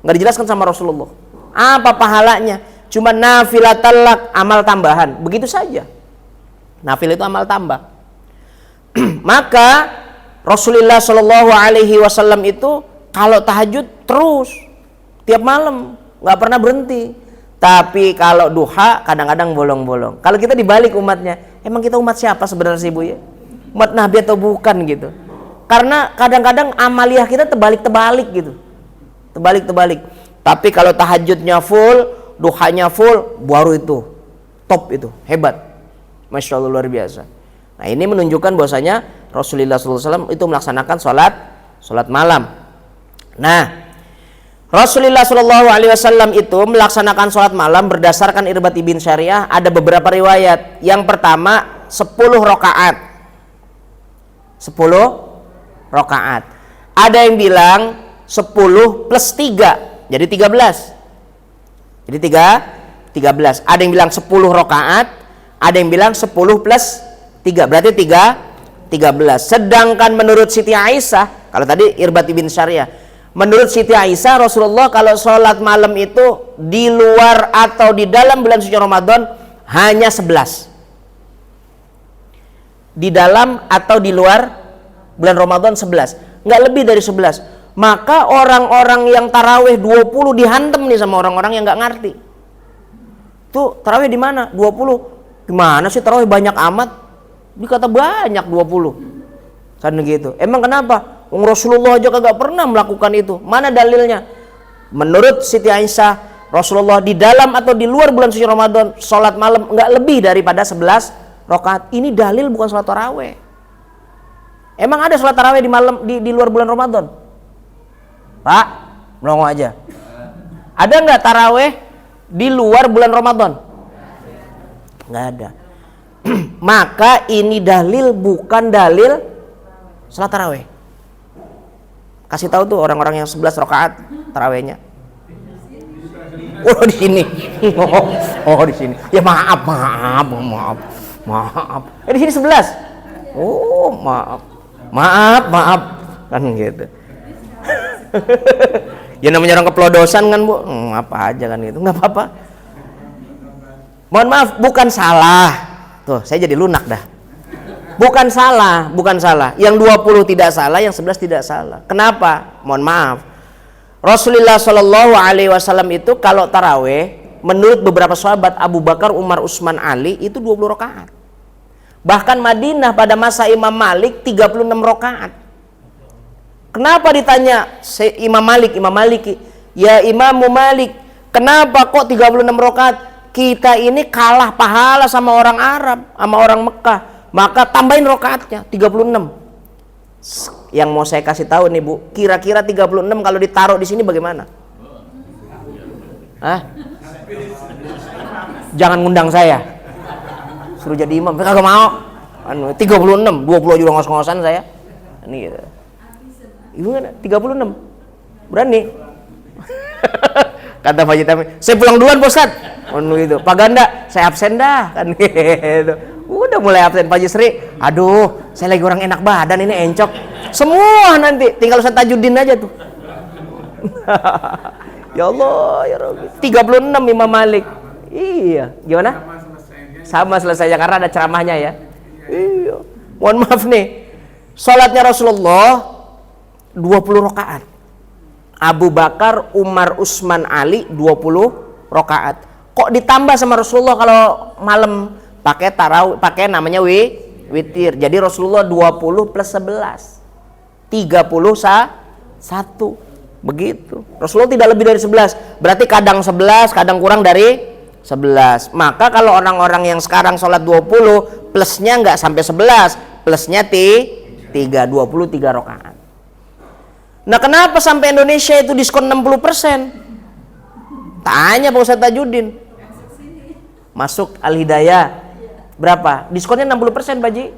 nggak dijelaskan sama Rasulullah. Apa pahalanya? Cuma nafilatalak, amal tambahan. Begitu saja. Nafil itu amal tambah. Maka Rasulullah Shallallahu Alaihi Wasallam itu kalau tahajud terus tiap malam, nggak pernah berhenti. Tapi kalau duha kadang-kadang bolong-bolong. Kalau kita dibalik umatnya, emang kita umat siapa sebenarnya sih, Bu ya? Umat Nabi atau bukan gitu? Karena kadang-kadang amaliah kita terbalik-terbalik gitu. Terbalik-terbalik. Tapi kalau tahajudnya full, duhanya full, baru itu top, itu hebat. Masya Allah, luar biasa. Nah, ini menunjukkan bahwasanya Rasulullah SAW itu melaksanakan sholat malam. Nah, Rasulullah SAW itu melaksanakan sholat malam berdasarkan Irbat Ibn Syariah. Ada beberapa riwayat. Yang pertama 10 rakaat. 10 rakaat. Ada yang bilang 10 plus 3, jadi 13. Jadi 13. Ada yang bilang 10 rakaat, ada yang bilang 10 plus 3, berarti 13. Sedangkan menurut Siti Aisyah, kalau tadi Irbat Ibn Syariah, menurut Siti Aisyah, Rasulullah kalau sholat malam itu di luar atau di dalam bulan suci Ramadan hanya 11. Di dalam atau di luar bulan Ramadan 11, nggak lebih dari 11. Maka orang-orang yang taraweh 20 dihantam nih sama orang-orang yang nggak ngerti. Tuh taraweh di mana? 20. Gimana sih taraweh banyak amat? Dikata banyak 20. Kan gitu. Emang kenapa? Rasulullah aja kagak pernah melakukan itu. Mana dalilnya? Menurut Siti Aisyah, Rasulullah di dalam atau di luar bulan suci Ramadan sholat malam nggak lebih daripada 11 rakaat. Ini dalil bukan sholat taraweh. Emang ada sholat taraweh di malam di luar bulan Ramadan? Pak, melongo aja. Ada nggak taraweh di luar bulan Ramadan? Nggak ada. Maka ini dalil bukan dalil sholat taraweh. Kasih tahu tuh orang-orang yang 11 rakaat tarawehnya. Oh di sini. Oh di sini. Ya maaf. Di sini 11. Oh maaf kan gitu. Ya namanya orang keplodosan kan, Bu. Apa aja kan gitu. Nggak apa-apa. Mohon maaf, bukan salah. Tuh, saya jadi lunak dah. Bukan salah. Yang 20 tidak salah, yang 11 tidak salah. Kenapa? Mohon maaf. Rasulullah Shallallahu Alaihi Wasallam itu kalau taraweh, menurut beberapa sahabat Abu Bakar, Umar, Utsman, Ali itu 20 rakaat. Bahkan Madinah pada masa Imam Malik 36 rakaat. Kenapa ditanya Imam Malik, ya Imam Malik, kenapa kok 36 rakaat? Kita ini kalah pahala sama orang Arab, sama orang Mekah. Maka tambahin rakaatnya 36. Yang mau saya kasih tahu nih, Bu, kira-kira 36 kalau ditaruh di sini bagaimana? Jangan ngundang saya. Suruh jadi imam, saya kagak mau. 36, 20 aja udah ngos-ngosan saya. Ini gitu. Ibu kan 36. Berani. Kata Pak Jitami, saya pulang duluan, Pak Ustaz. Gitu. Pak Ganda, saya absen dah kan gitu. Udah mulai absen. Pak Yusri, aduh, saya lagi orang enak badan ini encok. Semua nanti tinggal Ustaz Tajuddin aja tuh. Ya Allah, ya Rabbi. 36 Imam Malik. Iya, gimana? Sama selesainya karena ada ceramahnya ya. Iya. Mohon maaf nih. Salatnya Rasulullah 20 20 rakaat. Abu Bakar, Umar, Utsman, Ali 20 rakaat. Kok ditambah sama Rasulullah kalau malam pakai tarawih, pakai namanya witir. Jadi Rasulullah 20 plus 11. 31. Begitu. Rasulullah tidak lebih dari 11. Berarti kadang 11, kadang kurang dari 11. Maka kalau orang-orang yang sekarang sholat 20, plusnya nggak sampai 11, plusnya 23 rakaat. Nah, kenapa sampai Indonesia itu diskon 60%? Tanya Pak Ustadz Tajudin. Masuk Al-Hidayah berapa? Diskonnya 60%, Pak Ji.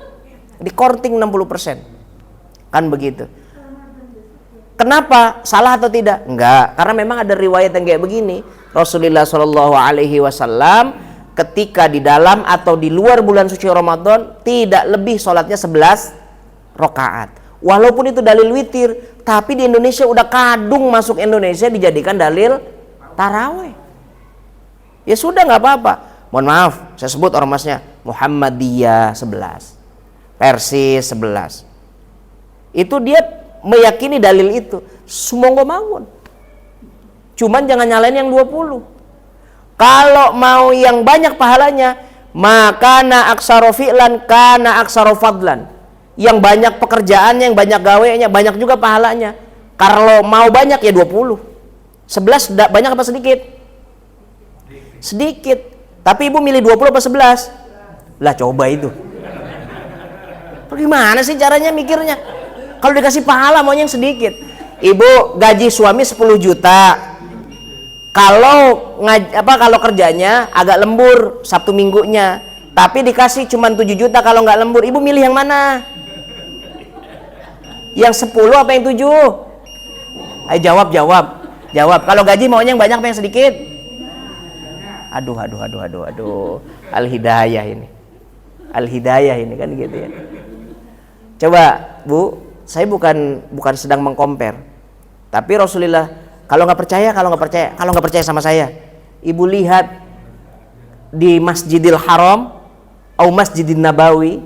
Di korting 60%. Kan begitu. Kenapa? Salah atau tidak? Enggak, karena memang ada riwayat yang kayak begini. Rasulullah Shallallahu Alaihi Wasallam ketika di dalam atau di luar bulan suci Ramadan tidak lebih sholatnya 11 rakaat. Walaupun itu dalil witir, tapi di Indonesia udah kadung masuk Indonesia dijadikan dalil taraweh. Ya sudah, nggak apa-apa. Mohon maaf, saya sebut ormasnya Muhammadiyah 11, Persis 11. Itu dia meyakini dalil itu. Sumonggo mawon. Cuman jangan nyalain yang 20. Kalau mau yang banyak pahalanya, maka na aksaro fi'lan kana aksaro fadlan. Yang banyak pekerjaannya, yang banyak gawenya, banyak juga pahalanya. Kalau mau banyak ya 20. 11 banyak apa sedikit? Sedikit. Tapi ibu milih 20 apa 11? Lah coba itu. Bagaimana sih caranya mikirnya? Kalau dikasih pahala maunya yang sedikit. Ibu gaji suami 10 juta. Kalau kerjanya agak lembur Sabtu Minggunya, tapi dikasih cuma 7 juta kalau nggak lembur, ibu milih yang mana? Yang 10 apa yang 7? Ayo jawab. Kalau gaji maunya yang banyak apa yang sedikit? Aduh. Al-Hidayah ini kan gitu ya. Coba Bu, saya bukan sedang mengcompare. Tapi Rasulullah, kalau nggak percaya sama saya, ibu lihat di Masjidil Haram atau Masjidin Nabawi,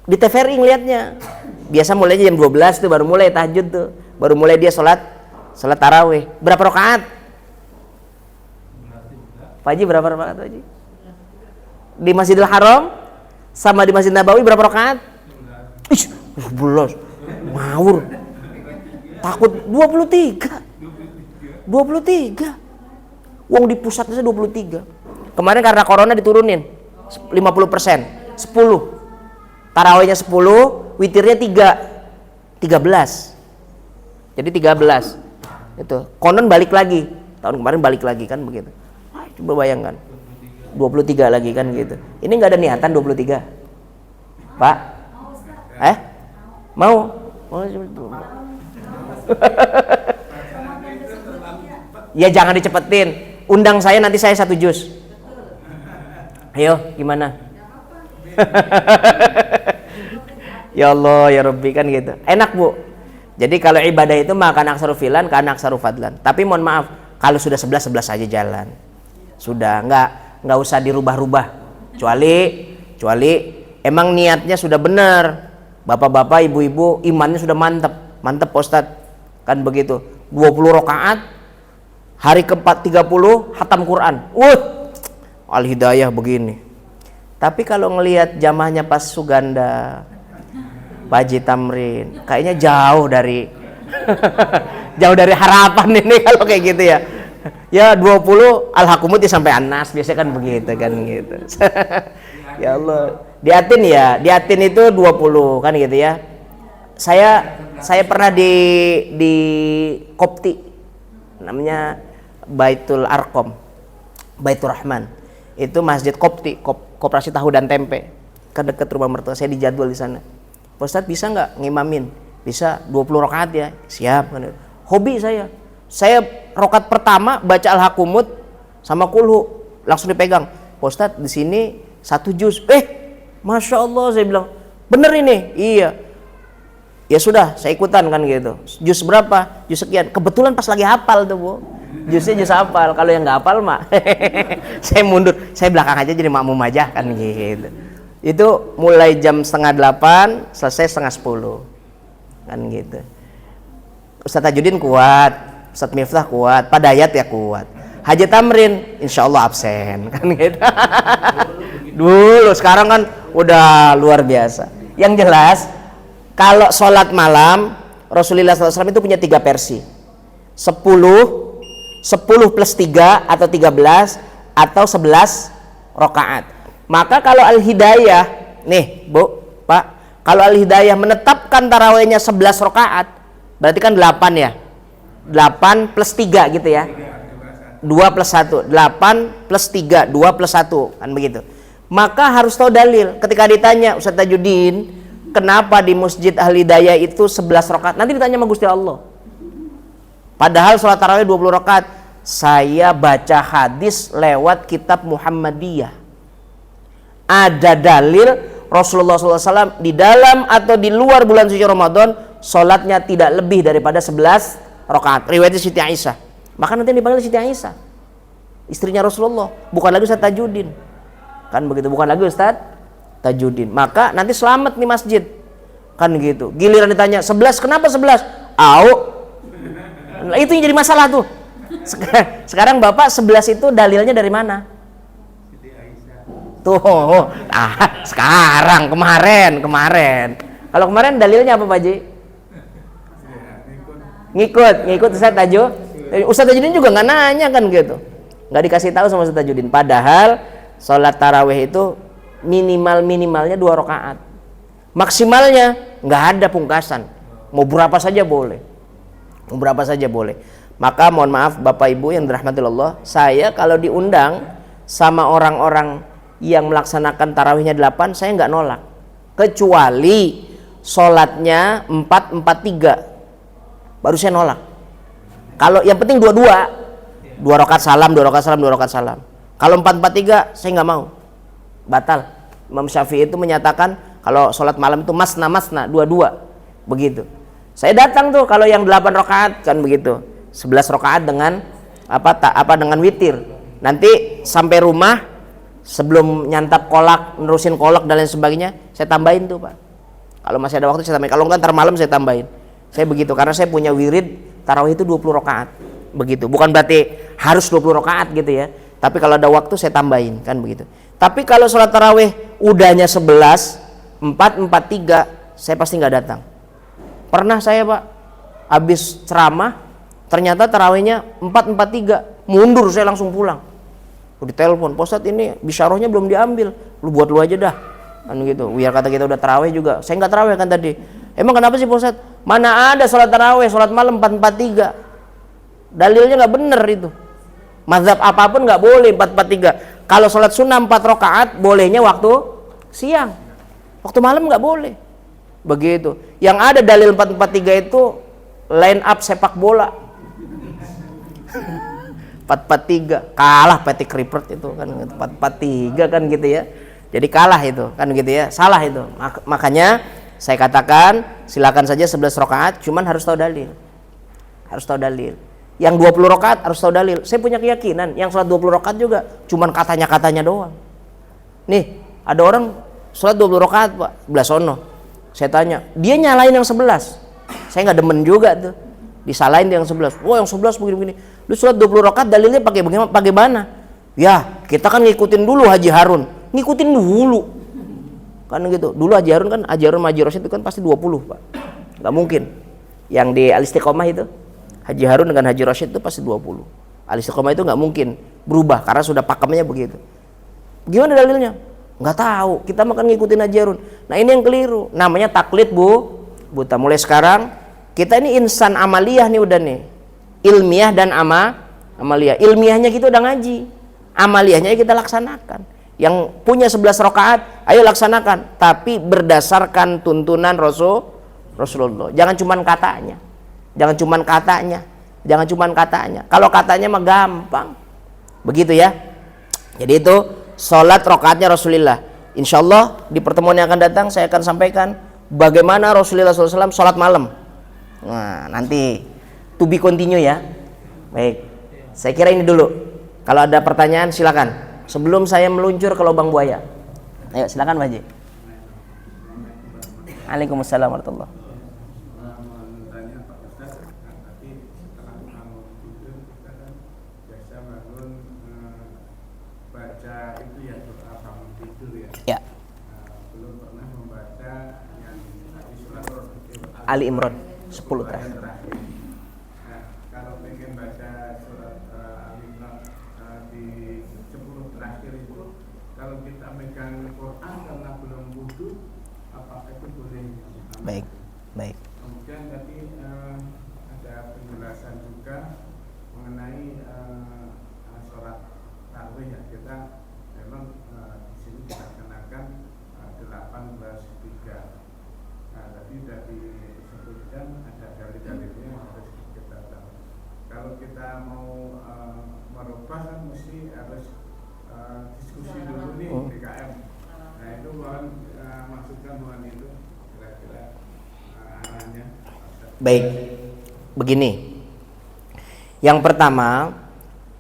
di TVRI ngelihatnya. Biasa mulainya jam 12 tuh baru mulai tahajud tuh, baru mulai dia sholat tarawih. Berapa rakaat? Pak Haji berapa rakaat Pak Haji? Di Masjidil Haram sama di Masjid Nabawi berapa rakaat? 12. Ngawur. Takut 23. Wong di pusatnya 23. Kemarin karena corona diturunin 50%, 10. Tarawihnya 10, witirnya 13. Jadi 13. Itu. Konon balik lagi. Tahun kemarin balik lagi kan begitu. Coba bayangkan. 23 lagi kan gitu. Ini enggak ada niatan 23. Pak? Mau? Ya jangan dicepetin. Undang saya nanti saya 1 juz. Ayo, gimana? Ya Allah, ya Rabbi kan gitu. Enak Bu. Jadi kalau ibadah itu maka aksaru filan, kana aksaru fadlan. Tapi mohon maaf, kalau sudah 11 aja jalan. Sudah, enggak usah dirubah-rubah. Kecuali emang niatnya sudah benar. Bapak-bapak, ibu-ibu, imannya sudah mantap. Mantap Pak Ustadz. Kan begitu. 20 rakaat, hari ke-30 hatam Quran. Al-Hidayah begini. Tapi kalau ngelihat jamaahnya pas Suganda, Pak Haji Tamrin, kayaknya jauh dari harapan ini kalau kayak gitu ya. Ya 20 Al-Hakumut ya sampai Anas, biasanya kan begitu kan gitu. Ya Allah. Di Atin itu 20 kan gitu ya. Saya pernah di Kopti, namanya Baitul Arqam, Baitur Rahman. Itu masjid Kopti, Koperasi Tahu dan Tempe, kan dekat rumah mertua saya, dijadwal di sana. Pak Ustadz bisa nggak ngimamin? Bisa 20 rakaat ya? Siap. Hobi saya rakaat pertama baca Al-Hakumut sama Kulhu langsung dipegang. Pak Ustadz di sini 1 juz. Masya Allah, saya bilang bener ini. Iya. Ya sudah, saya ikutan kan gitu. Juz berapa? Juz sekian. Kebetulan pas lagi hafal tuh Bu. Juznya juz hafal. Kalau yang nggak hafal mah saya mundur. Saya belakang aja jadi makmum aja kan gitu. Itu mulai jam 7:30, selesai 9:30 kan gitu. Ustaz Tajudin kuat, Ustaz Miftah kuat, Pak Dayat ya kuat. Haji Tamrin insya Allah absen kan gitu. Dulu sekarang kan udah luar biasa. Yang jelas kalau sholat malam Rasulullah SAW itu punya 3 versi. 10 plus 3 atau 13 atau 11 rakaat. Maka kalau Al-Hidayah nih Bu, Pak, kalau Al-Hidayah menetapkan tarawihnya 11 rakaat, berarti kan 8 ya. 8 plus 3 gitu ya. 2 plus 1, 8 plus 3, 2 plus 1 kan begitu. Maka harus tahu dalil. Ketika ditanya Ustaz Tajudin, kenapa di Masjid Al-Hidayah itu 11 rakaat? Nanti ditanya sama Gusti Allah. Padahal sholat tarawih 20 rakaat. Saya baca hadis lewat kitab Muhammadiyah. Ada dalil Rasulullah SAW di dalam atau di luar bulan suci Ramadan sholatnya tidak lebih daripada 11 rakaat. Riwayat Siti Aisyah. Maka nanti yang dipanggil Siti Aisyah, istrinya Rasulullah, bukan lagi Ustaz Tajudin. Kan begitu, bukan lagi Ustaz Tajudin. Maka nanti selamat nih masjid. Kan gitu. Giliran ditanya 11, kenapa 11? Au. Nah, itu yang jadi masalah tuh. Sekarang Bapak 11 itu dalilnya dari mana? Tuh, sekarang kemarin. Kalau kemarin dalilnya apa Pak Ji? Ngikut Ustaz Tajudin juga nggak nanya kan gitu. Nggak dikasih tahu sama Ustaz Tajudin. Padahal sholat tarawih itu minimalnya 2 rakaat. Maksimalnya nggak ada pungkasan. Mau berapa saja boleh. Maka mohon maaf Bapak Ibu yang dirahmati Allah, saya kalau diundang sama orang-orang yang melaksanakan tarawihnya 8, saya nggak nolak. Kecuali sholatnya 4-4-3, baru saya nolak. Kalau yang penting 2 rakaat salam. Kalau 4-4-3 saya nggak mau, batal. Imam Syafi'i itu menyatakan kalau sholat malam itu masna 2 begitu. Saya datang tuh kalau yang 8 rakaat kan begitu, 11 rakaat dengan dengan witir. Nanti sampai rumah sebelum nyantap kolak, nerusin kolak dan lain sebagainya, saya tambahin tuh Pak. Kalau masih ada waktu saya tambahin. Kalau enggak ntar malam saya tambahin. Saya begitu karena saya punya wirid tarawih itu 20 rakaat. Begitu. Bukan berarti harus 20 rakaat gitu ya. Tapi kalau ada waktu saya tambahin kan begitu. Tapi kalau sholat tarawih udahnya 11, 4-4-3, saya pasti nggak datang. Pernah saya Pak, habis ceramah ternyata tarawihnya 4-4-3, mundur saya langsung pulang. Ditelepon, Pak Ustadz ini bisyarahnya belum diambil, lu buat lu aja dah kan gitu. Biar kata kita udah tarawih juga. Saya nggak tarawih kan tadi. Emang kenapa sih Pak Ustadz? Mana ada sholat tarawih, sholat malam 4-4-3. Dalilnya nggak bener itu. Mazhab apapun nggak boleh 4-4-3. Kalau sholat sunnah 4 rakaat bolehnya waktu siang, waktu malam nggak boleh. Begitu. Yang ada dalil 4-4-3 itu line up sepak bola. 4-4-3 kalah Patrick Kluivert itu kan 4-4-3 kan gitu ya. Jadi kalah itu kan gitu ya. Salah itu. Makanya saya katakan silakan saja 11 rakaat, cuman harus tahu dalil. Yang 20 rakaat harus tahu dalil. Saya punya keyakinan yang sholat 20 rakaat juga cuman katanya doang. Nih, ada orang sholat 20 rakaat Pak, belah sono. Saya tanya, dia nyalain yang 11. Saya nggak demen juga tuh. Disalahin dia yang 11. Wah, yang 11 begini-begini. Lu sholat 20 rakaat dalilnya pakai bagaimana? Ya, kita kan ngikutin dulu Haji Harun. Ngikutin dulu. Kan gitu. Dulu Haji Harun kan, Haji Harun Haji Rosyid itu kan pasti 20, Pak. Nggak mungkin. Yang di Al-Istiqomah itu, Haji Harun dengan Haji Rosyid itu pasti 20. Al-Istiqomah itu nggak mungkin berubah karena sudah pakemnya begitu. Gimana dalilnya? Nggak tahu. Kita makan ngikutin Haji Harun. Nah, ini yang keliru. Namanya taklid, Bu. Buta. Mulai sekarang kita ini insan amaliyah nih udah nih. Ilmiah dan amaliyah. Ilmiahnya kita udah ngaji. Amaliyahnya kita laksanakan. Yang punya 11 rakaat, ayo laksanakan. Tapi berdasarkan tuntunan Rasulullah. Jangan cuman katanya. Kalau katanya mah gampang. Begitu ya. Jadi itu sholat rakaatnya Rasulullah. Insya Allah di pertemuan yang akan datang saya akan sampaikan bagaimana Rasulullah SAW sholat malam. Nah, nanti to be continue ya. Baik, saya kira ini dulu. Kalau ada pertanyaan silakan. Sebelum saya meluncur ke lubang buaya. Ayo silakan Pak Haji. Waalaikumsalam warahmatullahi. Ya. Belum pernah membaca yang tadi surat Ali Imran 10 terakhir. Nah, kalau pengen baca surat Ali Imran di 10 terakhir itu, kalau kita megang Quran karena belum wudu, apakah itu boleh? Baik, baik. Kemudian tadi ada penjelasan juga mengenai sholat tarawih ya. Kita memang di sini dilaksanakan 18:3. Nah, tadi sudah disebutkan ada dalil-dalilnya yang harus kita tahu. Kalau kita mau merubah kan mesti harus diskusi dulu nih BKM. Nah itu mohon maksudkan mohon itu kira-kira arahnya. Baik. Begini. Yang pertama,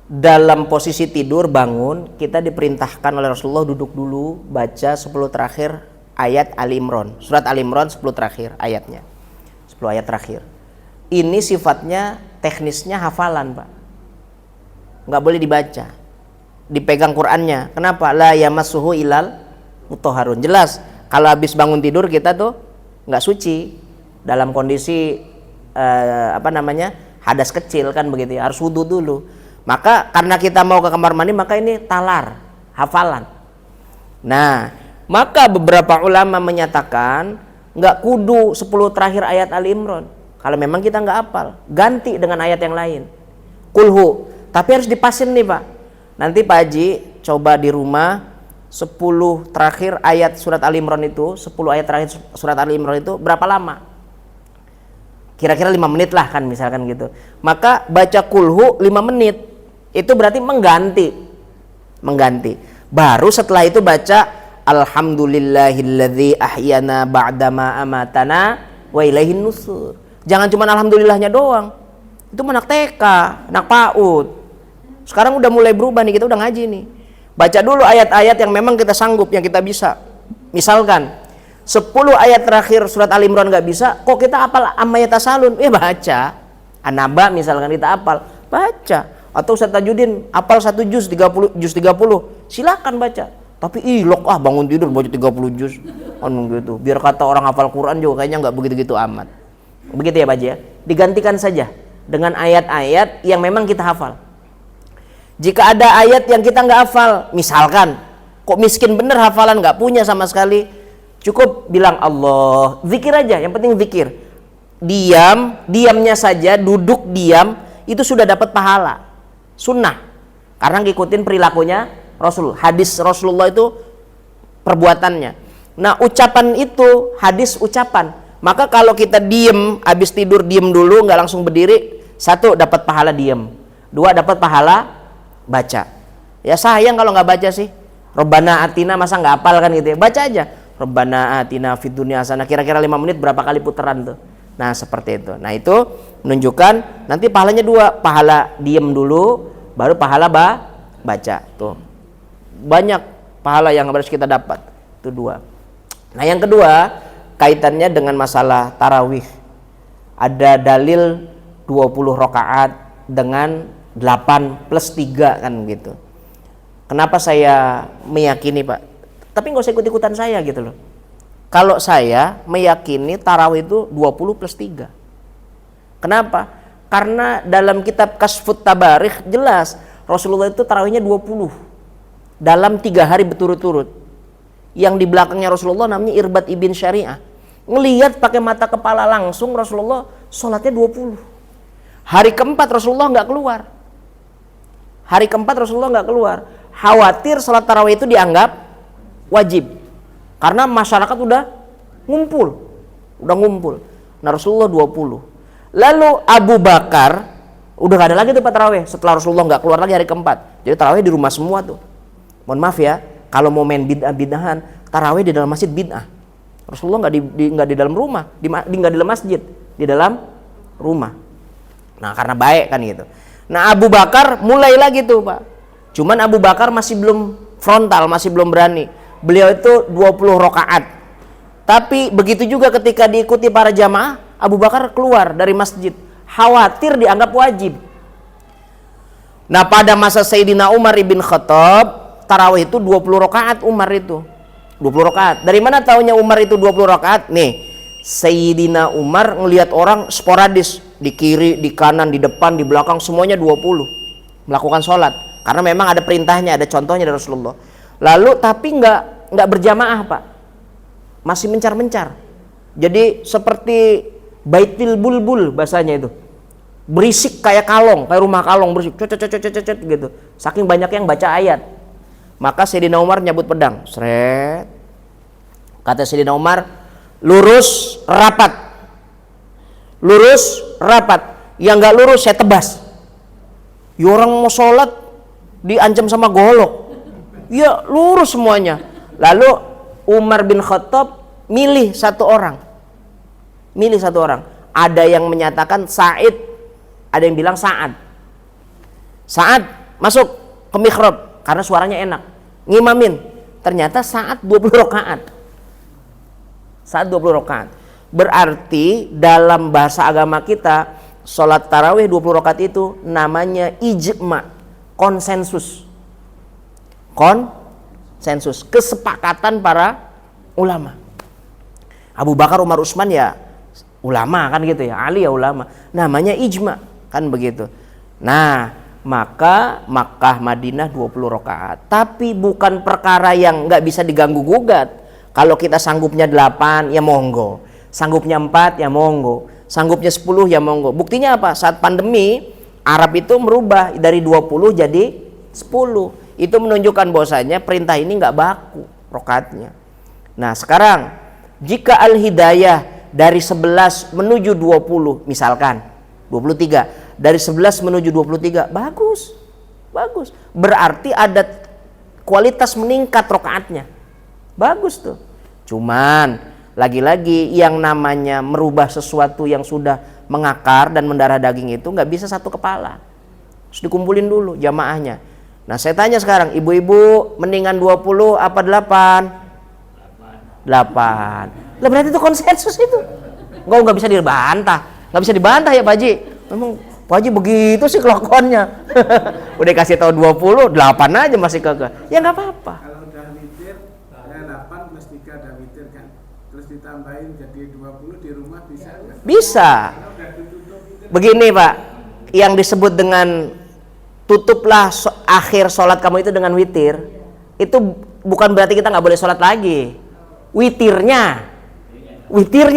dalam posisi tidur bangun, kita diperintahkan oleh Rasulullah duduk dulu, baca 10 terakhir ayat Ali Imran. Surat Ali Imran 10 terakhir ayatnya. 10 ayat terakhir. Ini sifatnya teknisnya hafalan, Pak. Nggak boleh dibaca. Dipegang Qur'annya. Kenapa? La yamassuhu ilal mutahharun. Jelas, kalau habis bangun tidur kita tuh nggak suci dalam kondisi hadas kecil kan begitu ya, harus wudu dulu. Maka karena kita mau ke kamar mandi, maka ini talar, hafalan. Nah, maka beberapa ulama menyatakan nggak kudu 10 terakhir ayat Ali Imran. Kalau memang kita nggak hafal, ganti dengan ayat yang lain. Kulhu, tapi harus dipasin nih Pak. Nanti Pak Haji coba di rumah 10 terakhir ayat surat Ali Imran itu, 10 ayat terakhir surat Ali Imran itu berapa lama? Kira-kira 5 menit lah kan misalkan gitu. Maka baca kulhu 5 menit. Itu berarti mengganti. Baru setelah itu baca alhamdulillahilladzi ahyana ba'dama amatana wa ilaihin nusur. Jangan cuma alhamdulillahnya doang. Itu anak TK, anak PAUD. Sekarang udah mulai berubah nih, kita udah ngaji nih. Baca dulu ayat-ayat yang memang kita sanggup, yang kita bisa. Misalkan 10 ayat terakhir surat Ali Imran nggak bisa, kok kita hafal amma yatasalun? Baca. An-Naba misalkan kita hafal, baca. Atau Ustaz Tajuddin hafal 1 juz 30, silakan baca. Tapi ilok bangun tidur baca 30 juz. Gitu. Biar kata orang hafal Quran juga kayaknya nggak begitu-gitu amat. Begitu ya Pak Haji ya. Digantikan saja dengan ayat-ayat yang memang kita hafal. Jika ada ayat yang kita nggak hafal, misalkan kok miskin bener hafalan, nggak punya sama sekali, cukup bilang Allah, zikir aja, yang penting zikir. Diamnya saja, duduk diam, itu sudah dapat pahala. Sunnah, karena ngikutin perilakunya Rasul. Hadis Rasulullah itu perbuatannya. Nah ucapan itu hadis ucapan. Maka kalau kita diem, habis tidur diem dulu, nggak langsung berdiri, 1 dapat pahala diem, 2 dapat pahala baca. Ya sayang kalau nggak baca sih. Rabbana atina, masa nggak hafal kan gitu ya. Baca aja. Rabbana atina fid dunya hasanah. Kira-kira 5 menit berapa kali putaran tuh. Nah seperti itu. Nah itu menunjukkan nanti pahalanya 2. Pahala diem dulu, baru pahala baca. Tuh banyak pahala yang harus kita dapat. Itu 2. Nah yang kedua, kaitannya dengan masalah tarawih. Ada dalil 20 rakaat dengan 8 plus 3 kan gitu. Kenapa saya meyakini Pak? Tapi nggak usah ikut-ikutan saya gitu loh. Kalau saya meyakini tarawih itu 20 plus 3. Kenapa? Karena dalam kitab Kasfut Tabarikh jelas Rasulullah itu tarawihnya 20 dalam 3 hari berturut-turut. Yang di belakangnya Rasulullah namanya Irbad ibn Syari'ah. Ngelihat pakai mata kepala langsung Rasulullah sholatnya 20. Hari keempat Rasulullah nggak keluar. Khawatir sholat tarawih itu dianggap wajib. Karena masyarakat udah ngumpul. Nah Rasulullah 20. Lalu Abu Bakar udah gak ada lagi tuh tarawih. Setelah Rasulullah nggak keluar lagi hari keempat. Jadi tarawih di rumah semua tuh. Mohon maaf ya, kalau mau main bid'ah-bid'ahan, tarawih di dalam masjid bid'ah. Rasulullah nggak di dalam rumah, nggak di dalam masjid, di dalam rumah. Nah karena baik kan gitu. Nah Abu Bakar mulai lagi tuh Pak. Cuman Abu Bakar masih belum frontal, masih belum berani. Beliau itu 20 rakaat. Tapi begitu juga ketika diikuti para jamaah, Abu Bakar keluar dari masjid, khawatir dianggap wajib. Nah pada masa Sayyidina Umar ibn Khattab, tarawih itu 20 rakaat Umar itu. 20 rakaat. Dari mana taunya Umar itu 20 rakaat? Nih, Sayyidina Umar ngelihat orang sporadis di kiri, di kanan, di depan, di belakang semuanya 20 melakukan sholat karena memang ada perintahnya, ada contohnya dari Rasulullah. Lalu tapi nggak berjamaah Pak, masih mencar-mencar. Jadi seperti baitil bulbul bahasanya itu, berisik kayak kalong, kayak rumah kalong berisik, cet gitu. Saking banyak yang baca ayat, maka Sayyidina Umar nyabut pedang, seret. Kata Sayyidina Umar, lurus rapat, lurus rapat, yang nggak lurus saya tebas. Ya orang mau sholat diancam sama golok, ya lurus semuanya. Lalu Umar bin Khattab milih satu orang. Ada yang menyatakan Sa'id, ada yang bilang Sa'ad. Sa'ad masuk ke mihrab karena suaranya enak, ngimamin. Ternyata Sa'ad 20 rakaat. Saat 20 rakaat. Berarti dalam bahasa agama kita, sholat tarawih 20 rakaat itu namanya ijma, konsensus. Konsensus, kesepakatan para ulama. Abu Bakar, Umar, Utsman ya ulama kan gitu ya, Ali ya ulama. Namanya ijma kan begitu. Nah, maka Makkah Madinah 20 rakaat. Tapi bukan perkara yang nggak bisa diganggu gugat. Kalau kita sanggupnya 8 ya monggo, sanggupnya 4 ya monggo, sanggupnya 10 ya monggo. Buktinya apa? Saat pandemi Arab itu merubah dari 20 jadi 10. Itu menunjukkan bahwasanya perintah ini nggak baku rakaatnya. Nah sekarang jika al-hidayah dari 11 menuju 20, misalkan 23, dari 11 menuju 23, bagus. Berarti ada kualitas meningkat rakaatnya. Bagus tuh. Cuman lagi-lagi yang namanya merubah sesuatu yang sudah mengakar dan mendarah daging itu nggak bisa satu kepala. Harus dikumpulin dulu jamaahnya. Nah saya tanya sekarang, ibu-ibu mendingan 20 apa 8? 8. Lah berarti itu konsensus itu. Nggak bisa dibantah. Nggak bisa dibantah ya Pak Haji. Memang Pak Haji begitu sih kelakuannya. Udah kasih tahu 20, 8 aja masih kagak. Ya nggak apa-apa. Kalau udah witir, 8 plus 3 ada witir kan. Terus ditambahin jadi 20 di rumah bisa nggak? Bisa. Begini Pak, yang disebut dengan tutuplah akhir sholat kamu itu dengan witir, itu bukan berarti kita nggak boleh sholat lagi. Witirnya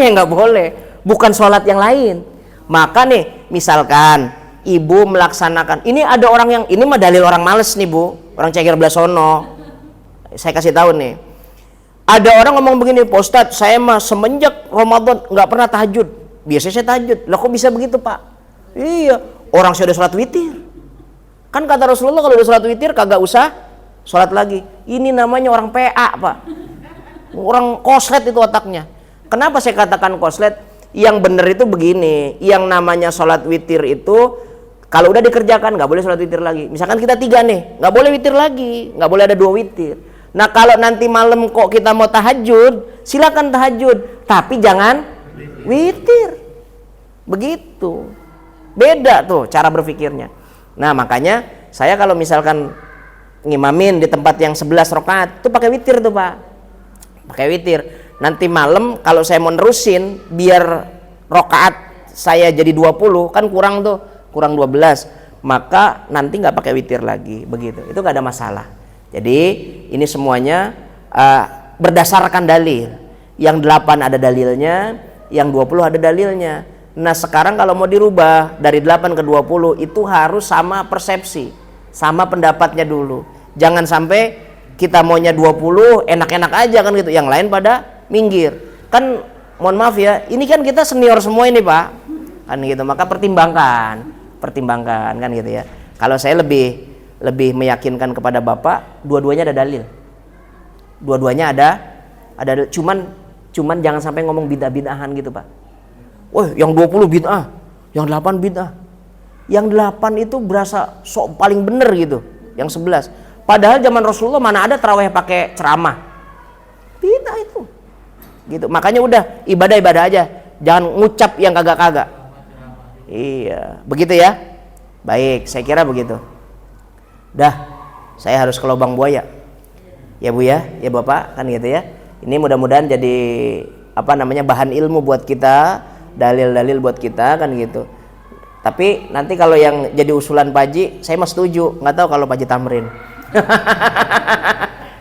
yang nggak boleh, bukan sholat yang lain. Maka nih, misalkan ibu melaksanakan, ini ada orang yang, ini mah dalil orang males nih Bu, orang ceger belah sono. Saya kasih tahu nih, ada orang ngomong begini, Pak Ustadz, saya mah semenjak Ramadan nggak pernah tahajud. Biasanya saya tahajud. Lah kok bisa begitu Pak? Iya, orang saya udah sholat witir. Kan kata Rasulullah kalau udah sholat witir kagak usah sholat lagi. Ini namanya orang PA Pak, orang koslet itu otaknya. Kenapa saya katakan koslet? Yang benar itu begini, yang namanya sholat witir itu kalau udah dikerjakan nggak boleh sholat witir lagi. Misalkan kita 3 nih, nggak boleh witir lagi, nggak boleh ada 2 witir. Nah kalau nanti malam kok kita mau tahajud, silakan tahajud, tapi jangan witir. Begitu, beda tuh cara berpikirnya. Nah makanya saya kalau misalkan ngimamin di tempat yang 11 rakaat tuh pakai witir tuh Pak, pakai witir. Nanti malam kalau saya mau nerusin biar rakaat saya jadi 20 kan kurang tuh, kurang 12, maka nanti nggak pakai witir lagi, begitu. Itu nggak ada masalah. Jadi ini semuanya berdasarkan dalil. Yang 8 ada dalilnya, yang 20 ada dalilnya. Nah sekarang kalau mau dirubah dari 8 ke 20 itu harus sama persepsi, sama pendapatnya dulu. Jangan sampai kita maunya 20 enak-enak aja kan gitu, yang lain pada minggir. Kan mohon maaf ya, ini kan kita senior semua ini Pak, kan gitu. Maka pertimbangkan kan gitu ya. Kalau saya lebih meyakinkan kepada Bapak, dua-duanya ada dalil. Dua-duanya ada cuman jangan sampai ngomong bid'ah-bid'ahan gitu Pak. Wah, yang 20 bid'ah, yang 8 bid'ah. Yang 8 itu berasa sok paling bener gitu, yang 11. Padahal zaman Rasulullah mana ada tarawih pakai ceramah. Bid'ah itu. Gitu. Makanya udah ibadah aja, jangan ngucap yang kagak-kagak. Iya, begitu ya. Baik, saya kira begitu. Dah, saya harus ke lubang buaya. Ya Bu ya Bapak, kan gitu ya. Ini mudah-mudahan jadi bahan ilmu buat kita, dalil-dalil buat kita, kan gitu. Tapi nanti kalau yang jadi usulan Pak Haji, saya mah setuju. Nggak tahu kalau Pak Haji Tamrin.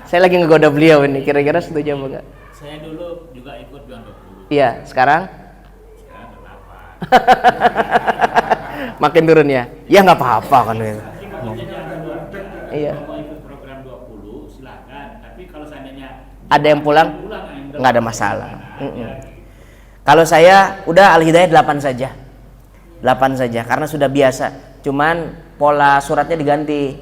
Saya lagi ngegoda beliau ini, kira-kira setuju apa enggak? Saya dulu juga ikut juang 20. Iya, sekarang? Sekarang 8. Makin turun ya? Ya nggak apa-apa kan gitu. Iya. Mau ikut program 20 silakan, tapi kalau seandainya Ada yang pulang? yang Nggak ada masalah. Kalau saya udah Al-Hidayah 8 saja. 8 saja karena sudah biasa. Cuman pola suratnya diganti.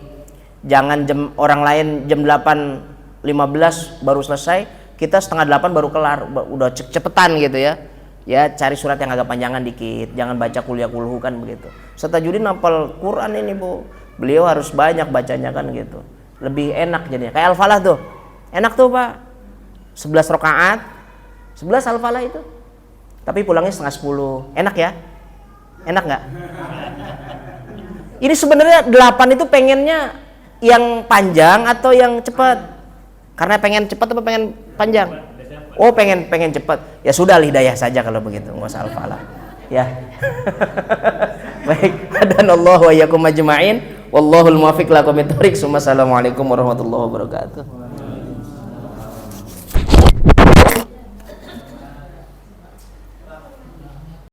Jangan orang lain jam 8.15 baru selesai, kita setengah 8 baru kelar, udah cepetan gitu ya. Ya cari surat yang agak panjangan dikit, jangan baca kuliah kulhu kan begitu. Ustaz Tajudin hafal Quran ini Bu, beliau harus banyak bacanya kan gitu, lebih enak jadinya. Kayak Al-Falah tuh, enak tuh Pak, 11 rakaat, 11 Al-Falah itu. Tapi pulangnya setengah 10, enak ya? Enak nggak? Ini sebenarnya 8 itu pengennya yang panjang atau yang cepat? Karena pengen cepat atau pengen panjang? Oh pengen cepat. Ya sudah Al-Hidayah saja kalau begitu, nggak usah Al-Falah. Ya. Baik, hadanallahu wa iyyakum ajma'in. Wallahul muwaffiq ila aqwamit thoriq. Assalamualaikum warahmatullahi wabarakatuh.